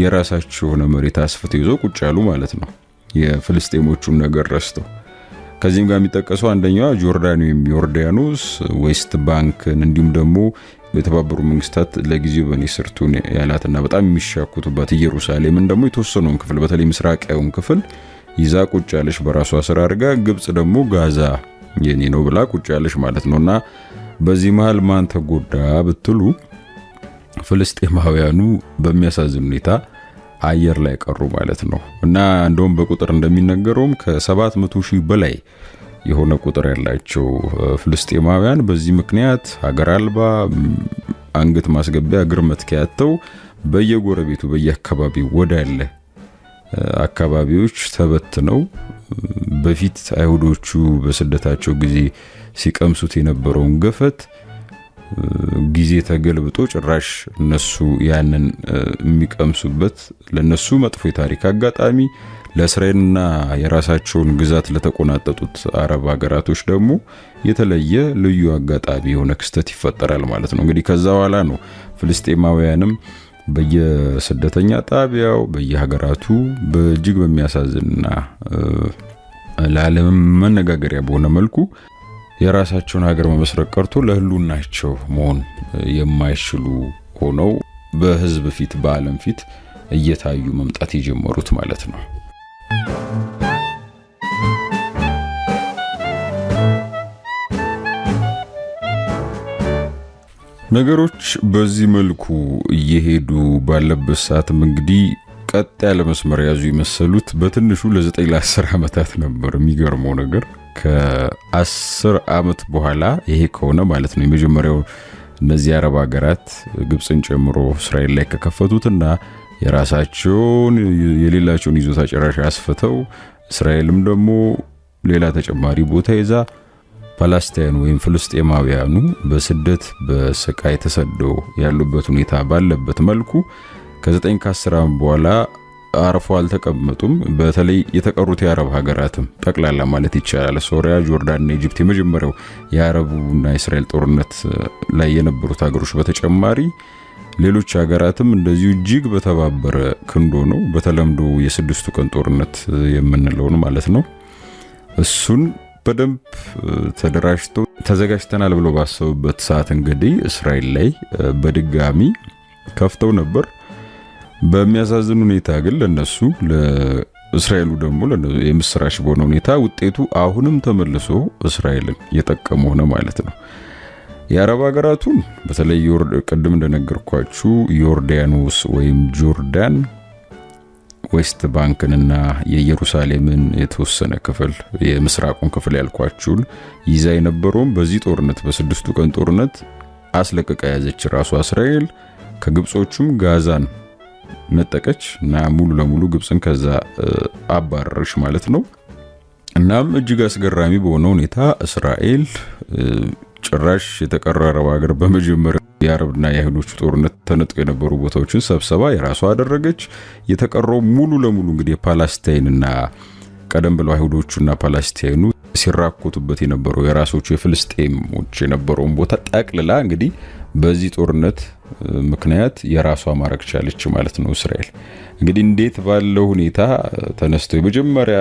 የራሳቸው የሆነ መሬት አስፍተው ይዘው ቁጭ ያሉ ማለት ነው። የፍልስጤሞቹን ነገር ረስተው ከዚህም ጋር የሚጠቀሰው አንደኛዋ ጆርዳን ወይም ዮርዳኖስ ዌስት ባንክን እንዲሁም ደግሞ የተባበሩ መንግስታት ለጊዜው በኔ ስርቱን ያላትና በጣም የሚሻኩቱባት ኢየሩሳሌምን ደግሞ የተወሰነውን ክፍል በተለይ ምስራቃዊውን ክፍል ይዛ ቁጭ ያለች በራሷ ስራ አድርጋ ግብጽ ደግሞ ጋዛ የኔ ነው ብላ ቁጭ ያለች ማለት ነውና በዚህ መሃል ማን ተጎዳ ብትሉ ፍልስጤማውያኑ በሚያሳዝን ሁኔታ አየር ላይ ቀሩ ማለት ነው። እና እንደውም በቁጥር እንደሚነገረውም ከ700,000 በላይ የሆነ ቁጥር ያላቸው ፍልስጤማውያን በዚህ ምክንያት ሀገር አልባ አንገት ማስገቢያ እግር መትከያተው በየጎረቤቱ በየአካባቢው ወዳለ አካባቢዎች ተበትነው በፊት አይሁዶቹ በስደታቸው ጊዜ ሲቀምሱት የነበረውን ገፈት ጊዜ ተገልብጦ ጭራሽ እነሱ ያንን የሚቀምሱበት ለነሱ መጥፎ የታሪክ አጋጣሚ ለእስራኤልና የራሳቸውን ግዛት ለተቆናጠጡት አረብ ሀገራቶች ደግሞ የተለየ ልዩ አጋጣሚ የሆነ ክስተት ይፈጠራል ማለት ነው። እንግዲህ ከዛ በኋላ ነው ፍልስጤማውያንም በየስደተኛ ጣቢያው በየሀገራቱ በእጅግ በሚያሳዝንና ለዓለም መነጋገሪያ በሆነ መልኩ የራሳቸውን ሀገር መመስረት ቀርቶ ለህሉናቸው መሆን የማይችሉ ሆነው በህዝብ ፊት በዓለም ፊት እየታዩ መምጣት የጀመሩት ማለት ነው። ነገሮች በዚህ መልኩ እየሄዱ ባለበት ሰዓትም እንግዲህ ቀጥ ያለ መስመር ያዙ የመሰሉት በትንሹ ለ9 ለ10 ዓመታት ነበር። የሚገርመው ነገር ከ10 ዓመት በኋላ ይሄ ከሆነ ማለት ነው የመጀመሪያው እነዚህ አረብ ሀገራት ግብጽን ጨምሮ እስራኤል ላይ ከከፈቱትና የራሳቸውን የሌላቸውን ይዞታ ጭራሽ አስፈተው እስራኤልም ደግሞ ሌላ ተጨማሪ ቦታ ይዛ ፓለስታይን ወይም ፍልስጤማውያኑ በስደት በስቃይ ተሰደው ያሉበት ሁኔታ ባለበት መልኩ ከ9 ከ10 ዓመት በኋላ አርፎ አልተቀመጡም። በተለይ የተቀሩት የአረብ ሀገራትም ጠቅላላ ማለት ይቻላል ሶሪያ፣ ጆርዳንና ኢጂፕት የመጀመሪያው የአረቡና እስራኤል ጦርነት ላይ የነበሩት ሀገሮች በተጨማሪ ሌሎች ሀገራትም እንደዚሁ እጅግ በተባበረ ክንዶ ነው በተለምዶ የስድስቱ ቀን ጦርነት የምንለውን ማለት ነው እሱን በደንብ ተደራጅተው ተዘጋጅተናል ብሎ ባሰቡበት ሰዓት እንግዲህ እስራኤል ላይ በድጋሚ ከፍተው ነበር። በሚያሳዝን ሁኔታ ግን ለነሱ ለእስራኤሉ ደግሞ የምስራች በሆነ ሁኔታ ውጤቱ አሁንም ተመልሶ እስራኤልን የጠቀመ ሆነ ማለት ነው። የአረብ ሀገራቱን በተለይ ቅድም እንደነገርኳችሁ ዮርዳኖስ ወይም ጆርዳን ዌስት ባንክንና የኢየሩሳሌምን የተወሰነ ክፍል የምስራቁን ክፍል ያልኳችሁን ይዛ የነበረውም በዚህ ጦርነት በስድስቱ ቀን ጦርነት አስለቀቃ ያዘች ራሷ እስራኤል። ከግብጾቹም ጋዛን ነጠቀች እና ሙሉ ለሙሉ ግብጽን ከዛ አባረረች ማለት ነው። እናም እጅግ አስገራሚ በሆነ ሁኔታ እስራኤል ጭራሽ የተቀረረው ሀገር በመጀመሪያ የአረብና የአይሁዶቹ ጦርነት ተነጥቀው የነበሩ ቦታዎችን ሰብሰባ የራሷ አደረገች። የተቀረው ሙሉ ለሙሉ እንግዲህ የፓለስታይንና ቀደም ብለው አይሁዶቹና ፓለስታይኑ ሲራኮቱበት የነበረው የራሶቹ የፍልስጤሞች የነበረውን ቦታ ጠቅልላ እንግዲህ በዚህ ጦርነት ምክንያት የራሷ ማድረግ ቻለች ማለት ነው። እስራኤል እንግዲህ እንዴት ባለው ሁኔታ ተነስተው የመጀመሪያ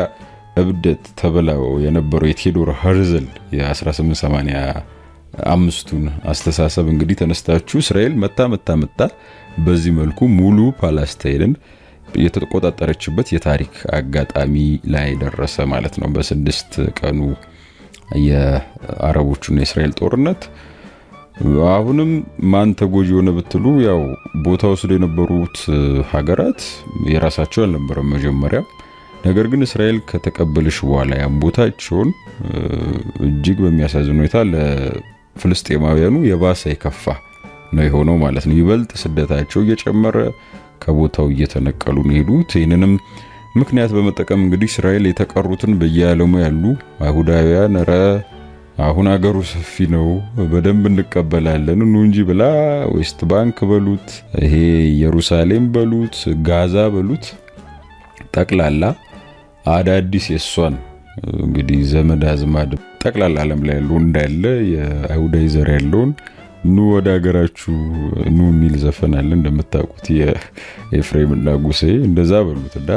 እብደት ተብለው የነበረው የቴዎዶር ሄርዝል የ1885ቱን አስተሳሰብ እንግዲህ ተነስታችሁ እስራኤል መታ በዚህ መልኩ ሙሉ ፓለስታይንን የተቆጣጠረችበት የታሪክ አጋጣሚ ላይ ደረሰ ማለት ነው። በስድስት ቀኑ የአረቦቹና የእስራኤል ጦርነት አሁንም ማን ተጎጂ ሆነ ብትሉ ያው ቦታ ወስዶ የነበሩት ሀገራት የራሳቸው አልነበረም መጀመሪያ። ነገር ግን እስራኤል ከተቀበለች በኋላ ያን ቦታቸውን እጅግ በሚያሳዝን ሁኔታ ለፍልስጤማውያኑ የባሰ የከፋ ነው የሆነው ማለት ነው። ይበልጥ ስደታቸው እየጨመረ ከቦታው እየተነቀሉ ነው ሄዱት። ይህንንም ምክንያት በመጠቀም እንግዲህ እስራኤል የተቀሩትን በየዓለሙ ያሉ አይሁዳውያን አሁን አገሩ ሰፊ ነው በደንብ እንቀበላለን ኑ እንጂ ብላ ዌስት ባንክ በሉት ይሄ ኢየሩሳሌም በሉት ጋዛ በሉት ጠቅላላ አዳዲስ የሷን እንግዲህ ዘመድ አዝማድ ጠቅላላ ዓለም ላይ ያለው እንዳለ የአይሁዳዊ ዘር ያለውን ኑ ወደ ሀገራችሁ ኑ የሚል ዘፈን አለ እንደምታውቁት የኤፍሬምና ጉሴ እንደዛ በሉትና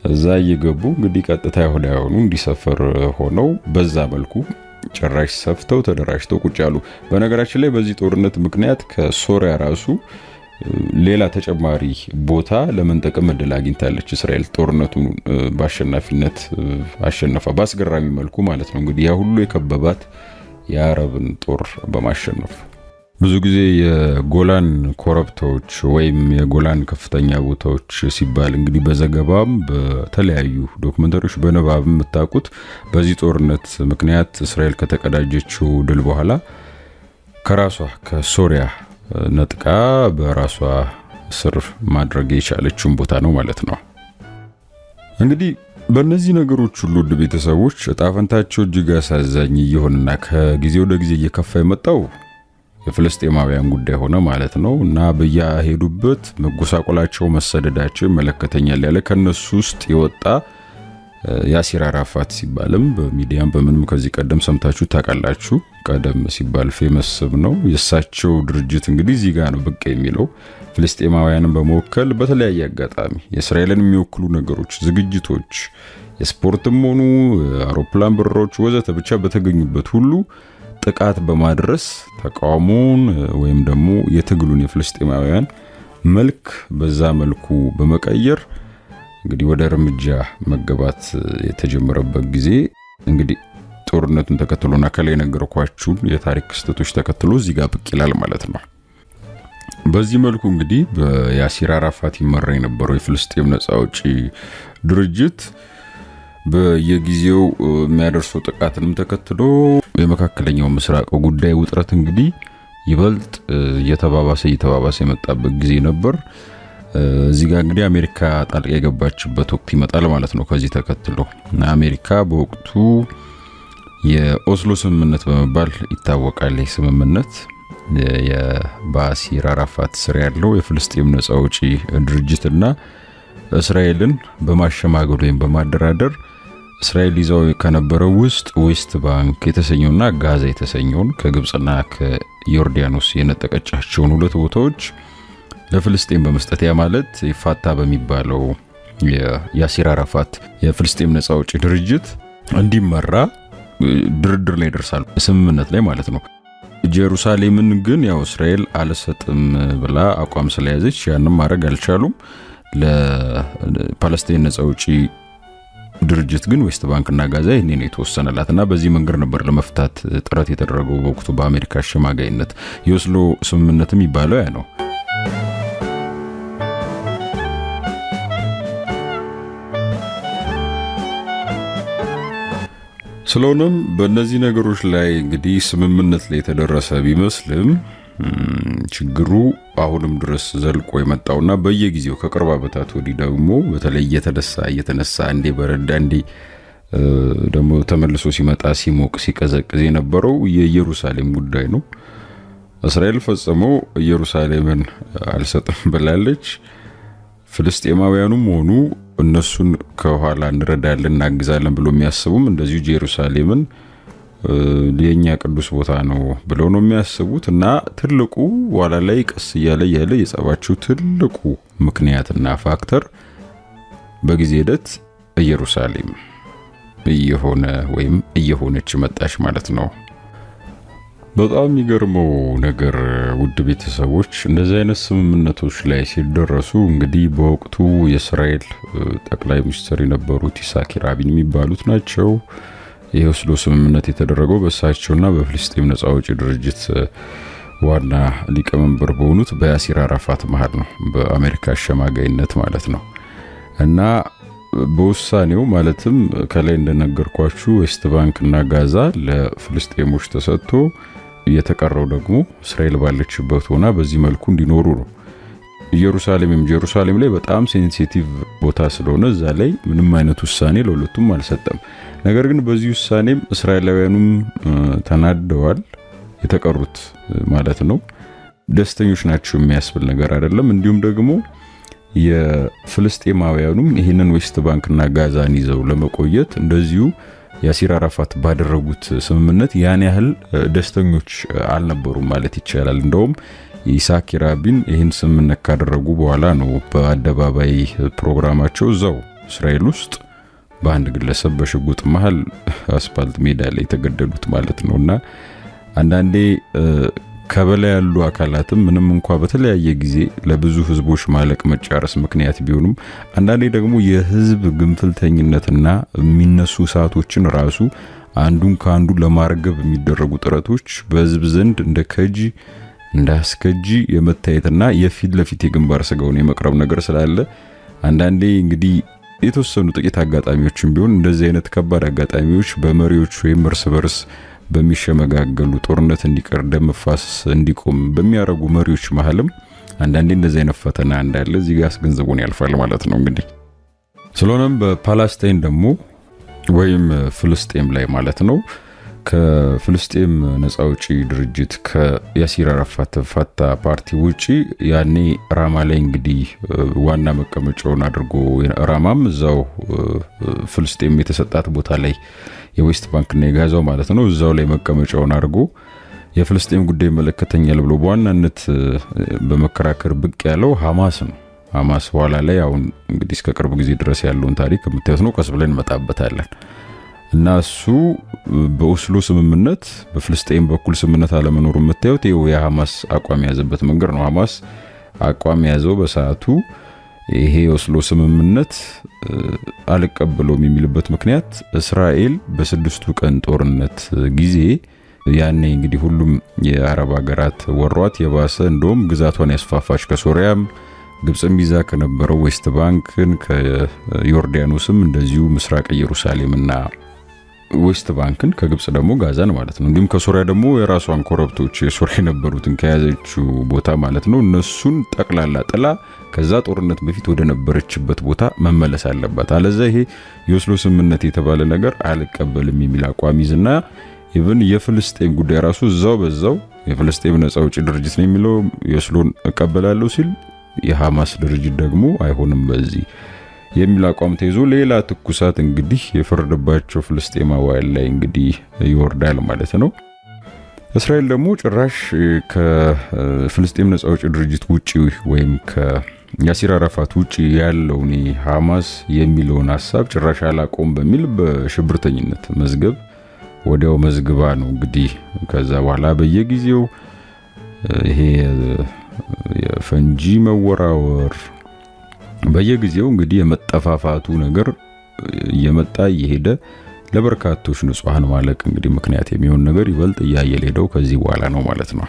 እዛ እየገቡ እንግዲህ ቀጥታ አይሁዳውያኑ እንዲሰፈር ሆነው በዛ መልኩ ጭራሽ ሰፍተው ተደራጅተው ቁጭ ያሉ። በነገራችን ላይ በዚህ ጦርነት ምክንያት ከሶሪያ ራሱ ሌላ ተጨማሪ ቦታ ለመንጠቅም እድል አግኝታለች እስራኤል። ጦርነቱን በአሸናፊነት አሸነፋ በአስገራሚ መልኩ ማለት ነው። እንግዲህ ያ ሁሉ የከበባት የአረብን ጦር በማሸነፍ ብዙ ጊዜ የጎላን ኮረብታዎች ወይም የጎላን ከፍተኛ ቦታዎች ሲባል እንግዲህ በዘገባም በተለያዩ ዶክመንተሪዎች በንባብም የምታውቁት በዚህ ጦርነት ምክንያት እስራኤል ከተቀዳጀችው ድል በኋላ ከራሷ ከሶሪያ ነጥቃ በራሷ ስር ማድረግ የቻለችውን ቦታ ነው ማለት ነው። እንግዲህ በእነዚህ ነገሮች ሁሉ ውድ ቤተሰቦች እጣ ፈንታቸው እጅግ አሳዛኝ እየሆነና ከጊዜ ወደ ጊዜ እየከፋ የመጣው የፍልስጤማውያን ጉዳይ ሆነ ማለት ነው እና በየሄዱበት መጎሳቆላቸው መሰደዳቸው ይመለከተኛል ያለ ከነሱ ውስጥ የወጣ ያሲር አራፋት ሲባልም በሚዲያም በምንም ከዚህ ቀደም ሰምታችሁ ታውቃላችሁ። ቀደም ሲባል ፌመስ ነው። የሳቸው ድርጅት እንግዲህ እዚህ ጋር ነው ብቅ የሚለው ፍልስጤማውያንን በመወከል በተለያየ አጋጣሚ የእስራኤልን የሚወክሉ ነገሮች፣ ዝግጅቶች፣ የስፖርትም ሆኑ አውሮፕላን በረራዎች ወዘተ ብቻ በተገኙበት ሁሉ ጥቃት በማድረስ ተቃውሞን ወይም ደግሞ የትግሉን የፍልስጤማውያን መልክ በዛ መልኩ በመቀየር እንግዲህ ወደ እርምጃ መገባት የተጀመረበት ጊዜ እንግዲህ ጦርነቱን ተከትሎና ከላይ ነገርኳችሁ የታሪክ ክስተቶች ተከትሎ እዚህ ጋር ብቅ ይላል ማለት ነው። በዚህ መልኩ እንግዲህ በያሲር አራፋት ይመራ የነበረው የፍልስጤም ነፃ አውጪ ድርጅት በየጊዜው የሚያደርሰው ጥቃትንም ተከትሎ የመካከለኛው ምስራቅ ጉዳይ ውጥረት እንግዲህ ይበልጥ እየተባባሰ የመጣበት ጊዜ ነበር። እዚህ ጋር እንግዲህ አሜሪካ ጣልቃ የገባችበት ወቅት ይመጣል ማለት ነው። ከዚህ ተከትሎ አሜሪካ በወቅቱ የኦስሎ ስምምነት በመባል ይታወቃል። ይህ ስምምነት የያሲር አራፋት ስር ያለው የፍልስጤም ነፃ አውጪ ድርጅትና እስራኤልን በማሸማገል ወይም በማደራደር እስራኤል ይዛው ከነበረው ውስጥ ዌስት ባንክ የተሰኘውና ጋዛ የተሰኘውን ከግብጽና ከዮርዳኖስ የነጠቀቻቸውን ሁለት ቦታዎች ለፍልስጤም በመስጠት ያ ማለት ይፋታ በሚባለው የያሲር አራፋት የፍልስጤም ነፃ አውጪ ድርጅት እንዲመራ ድርድር ላይ ደርሳሉ፣ ስምምነት ላይ ማለት ነው። ኢየሩሳሌምን ግን ያው እስራኤል አልሰጥም ብላ አቋም ስለያዘች ያንን ማድረግ አልቻሉም። ለፓለስቲን ነፃ አውጪ ድርጅት ግን ዌስት ባንክና ጋዛ ይሄን የተወሰነላትና በዚህ መንገድ ነበር ለመፍታት ጥረት የተደረገው በወቅቱ በአሜሪካ አሸማጋይነት። የኦስሎ ስምምነትም ይባለው ያ ነው። ስለሆነም በእነዚህ ነገሮች ላይ እንግዲህ ስምምነት ላይ የተደረሰ ቢመስልም ችግሩ አሁንም ድረስ ዘልቆ የመጣውና በየጊዜው ከቅርብ ዓመታት ወዲህ ደግሞ በተለይ እየተነሳ እንዴ በረዳ እንዴ ደግሞ ተመልሶ ሲመጣ ሲሞቅ ሲቀዘቅዝ የነበረው የኢየሩሳሌም ጉዳይ ነው። እስራኤል ፈጽሞ ኢየሩሳሌምን አልሰጥም ብላለች። ፍልስጤማውያኑም ሆኑ እነሱን ከኋላ እንረዳለን እናግዛለን ብሎ የሚያስቡም እንደዚሁ ኢየሩሳሌምን የኛ ቅዱስ ቦታ ነው ብለው ነው የሚያስቡት እና ትልቁ ዋላ ላይ ቀስ እያለ የጸባቸው ትልቁ ምክንያትና ፋክተር በጊዜ ሂደት ኢየሩሳሌም እየሆነች መጣች ማለት ነው። በጣም የሚገርመው ነገር ውድ ቤተሰቦች እንደዚህ አይነት ስምምነቶች ላይ ሲደረሱ እንግዲህ በወቅቱ የእስራኤል ጠቅላይ ሚኒስትር የነበሩት ይስሐቅ ራቢን የሚባሉት ናቸው። የኦስሎ ስምምነት የተደረገው በእሳቸውና በፍልስጤም ነጻ አውጪ ድርጅት ዋና ሊቀመንበር በሆኑት በያሲር አራፋት መሃል ነው፣ በአሜሪካ አሸማጋይነት ማለት ነው። እና በውሳኔው ማለትም ከላይ እንደነገርኳችሁ ዌስት ባንክና ጋዛ ለፍልስጤሞች ተሰጥቶ የተቀረው ደግሞ እስራኤል ባለችበት ሆና በዚህ መልኩ እንዲኖሩ ነው። ኢየሩሳሌም ላይ በጣም ሴንሲቲቭ ቦታ ስለሆነ እዛ ላይ ምንም አይነት ውሳኔ ለሁለቱም አልሰጠም። ነገር ግን በዚህ ውሳኔም እስራኤላውያኑም ተናደዋል፣ የተቀሩት ማለት ነው። ደስተኞች ናቸው የሚያስብል ነገር አይደለም። እንዲሁም ደግሞ የፍልስጤማውያኑም ይህንን ዌስት ባንክና ጋዛን ይዘው ለመቆየት እንደዚሁ ያሲር አራፋት ባደረጉት ስምምነት ያን ያህል ደስተኞች አልነበሩም ማለት ይቻላል። እንደውም ይስሐቅ ራቢን ይህን ስምምነት ካደረጉ በኋላ ነው በአደባባይ ፕሮግራማቸው እዛው እስራኤል ውስጥ በአንድ ግለሰብ በሽጉጥ መሃል አስፋልት ሜዳ ላይ የተገደሉት ማለት ነውና አንዳንዴ ከበላይ ያሉ አካላትም ምንም እንኳን በተለያየ ጊዜ ለብዙ ህዝቦች ማለቅ መጫረስ ምክንያት ቢሆኑም አንዳንዴ ደግሞ የህዝብ ግንፍልተኝነትና የሚነሱ እሳቶችን ራሱ አንዱን ከአንዱ ለማርገብ የሚደረጉ ጥረቶች በህዝብ ዘንድ እንደ ከጂ እንዳስከጂ የመታየትና የፊት ለፊት የግንባር ስጋውን የመቅረብ ነገር ስላለ አንዳንዴ እንግዲህ የተወሰኑ ጥቂት አጋጣሚዎችን ቢሆን እንደዚህ አይነት ከባድ አጋጣሚዎች በመሪዎች ወይም እርስ በርስ በሚሸመጋገሉ ጦርነት እንዲቀር ደም መፋሰስ እንዲቆም በሚያረጉ መሪዎች መሃልም አንዳንዴ እንደዚህ አይነት ፈተና እንዳለ እዚህ ጋር አስገንዝቦን ያልፋል ማለት ነው እንግዲህ። ስለሆነም በፓለስታይን ደግሞ ወይም ፍልስጤም ላይ ማለት ነው ከፍልስጤም ነጻ አውጪ ድርጅት ከያሲር አራፋት ፋታ ፓርቲ ውጪ ያኔ ራማ ላይ እንግዲህ ዋና መቀመጫውን አድርጎ ራማም እዛው ፍልስጤም የተሰጣት ቦታ ላይ የዌስት ባንክና የጋዛው ማለት ነው እዛው ላይ መቀመጫውን አድርጎ የፍልስጤም ጉዳይ መለከተኛል ብሎ በዋናነት በመከራከር ብቅ ያለው ሐማስ ነው። ሐማስ ኋላ ላይ አሁን እንግዲህ እስከ ቅርብ ጊዜ ድረስ ያለውን ታሪክ የምታዩት ነው። ቀስ ብለን እንመጣበታለን። እና እሱ በኦስሎ ስምምነት በፍልስጤም በኩል ስምምነት አለመኖሩ የምታዩት ይኸው የሐማስ አቋም ያዘበት መንገድ ነው። ሐማስ አቋም ያዘው በሰዓቱ ይሄ ኦስሎ ስምምነት አልቀበለውም የሚልበት ምክንያት እስራኤል በስድስቱ ቀን ጦርነት ጊዜ ያኔ እንግዲህ ሁሉም የአረብ ሀገራት ወሯት የባሰ እንደውም ግዛቷን ያስፋፋች ከሶሪያም ግብጽም ይዛ ከነበረው ዌስት ባንክን ከዮርዳኖስም እንደዚሁ ምስራቅ ኢየሩሳሌምና ዌስት ባንክን ከግብጽ ደግሞ ጋዛን ማለት ነው እንዲሁም ከሶሪያ ደግሞ የራሷን ኮረብቶች የሶሪያ የነበሩትን ከያዘችው ቦታ ማለት ነው እነሱን ጠቅላላ ጥላ ከዛ ጦርነት በፊት ወደ ነበረችበት ቦታ መመለስ አለባት። አለዛ ይሄ የኦስሎ ስምምነት የተባለ ነገር አልቀበልም የሚል አቋም ይዝና ኢቭን የፍልስጤም ጉዳይ ራሱ በዛው የፍልስጤም ነጻ አውጪ ድርጅት ነው የሚለው የኦስሎን እቀበላለሁ ሲል የሐማስ ድርጅት ደግሞ አይሆንም በዚህ የሚል አቋም ተይዞ ሌላ ትኩሳት እንግዲህ የፈረደባቸው ፍልስጤማውያን ላይ እንግዲህ ይወርዳል ማለት ነው። እስራኤል ደግሞ ጭራሽ ከፍልስጤም ነጻ አውጪ ድርጅት ውጪ ወይም ከያሲር አራፋት ውጪ ያለውን ሐማስ የሚለውን ሐሳብ ጭራሽ አላቆም በሚል በሽብርተኝነት መዝገብ ወዲያው መዝግባ ነው እንግዲህ ከዛ በኋላ በየጊዜው ይሄ የፈንጂ መወራወር በየጊዜው እንግዲህ የመጠፋፋቱ ነገር እየመጣ እየሄደ ለበርካቶች ንጹሃን ማለቅ እንግዲህ ምክንያት የሚሆን ነገር ይበልጥ እያየለ ሄደው ከዚህ በኋላ ነው ማለት ነው።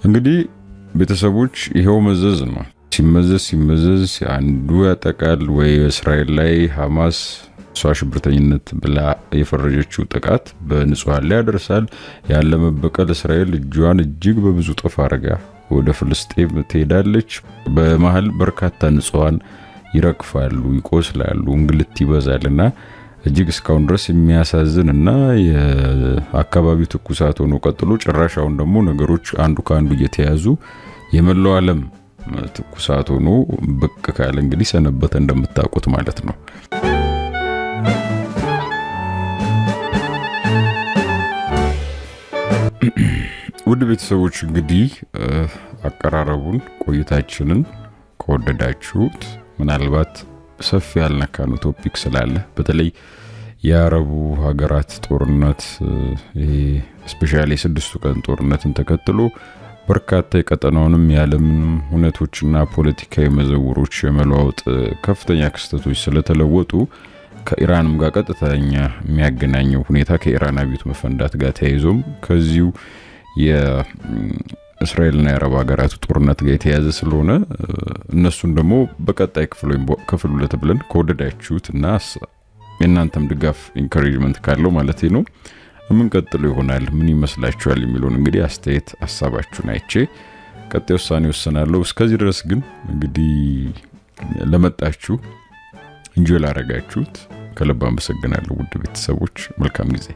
እንግዲህ ቤተሰቦች ይሄው መዘዝ ነው። ሲመዘዝ አንዱ ያጠቃል ወይ እስራኤል ላይ ሐማስ እሷ ሽብርተኝነት ብላ የፈረጀችው ጥቃት በንጹሃን ላይ ያደርሳል። ያለ መበቀል እስራኤል እጇን እጅግ በብዙ ጥፍ አርጋ ወደ ፍልስጤም ትሄዳለች። በመሃል በርካታ ንጹሃን ይረግፋሉ፣ ይቆስላሉ፣ እንግልት ይበዛልና እጅግ እስካሁን ድረስ የሚያሳዝንና የአካባቢው ትኩሳት ሆኖ ቀጥሎ ጭራሻውን ደግሞ ነገሮች አንዱ ከአንዱ እየተያዙ የመላው ዓለም ትኩሳት ሆኖ ብቅ ካለ እንግዲህ ሰነበተ እንደምታውቁት ማለት ነው። ውድ ቤተሰቦች እንግዲህ አቀራረቡን ቆይታችንን ከወደዳችሁት ምናልባት ሰፊ ያልነካነው ቶፒክ ስላለ በተለይ የአረቡ ሀገራት ጦርነት ስፔሻሊ 6 ቀን ጦርነትን ተከትሎ በርካታ የቀጠናውንም የዓለምን ሁነቶችና ፖለቲካዊ መዘውሮች የመለዋወጥ ከፍተኛ ክስተቶች ስለተለወጡ ከኢራንም ጋር ቀጥተኛ የሚያገናኘው ሁኔታ ከኢራን አብዮት መፈንዳት ጋር ተያይዞም ከዚሁ የእስራኤልና የአረብ ሀገራት ጦርነት ጋር የተያያዘ ስለሆነ እነሱን ደግሞ በቀጣይ ክፍል ሁለት ብለን ከወደዳችሁትና የእናንተም ድጋፍ ኢንካሬጅመንት ካለው ማለት ነው የምንቀጥለው ይሆናል። ምን ይመስላችኋል የሚለውን እንግዲህ አስተያየት ሐሳባችሁን አይቼ ቀጣይ ውሳኔ ወስናለሁ። እስከዚህ ድረስ ግን እንግዲህ ለመጣችሁ እንጆይ ላረጋችሁት ከልብ አመሰግናለሁ። ውድ ቤተሰቦች መልካም ጊዜ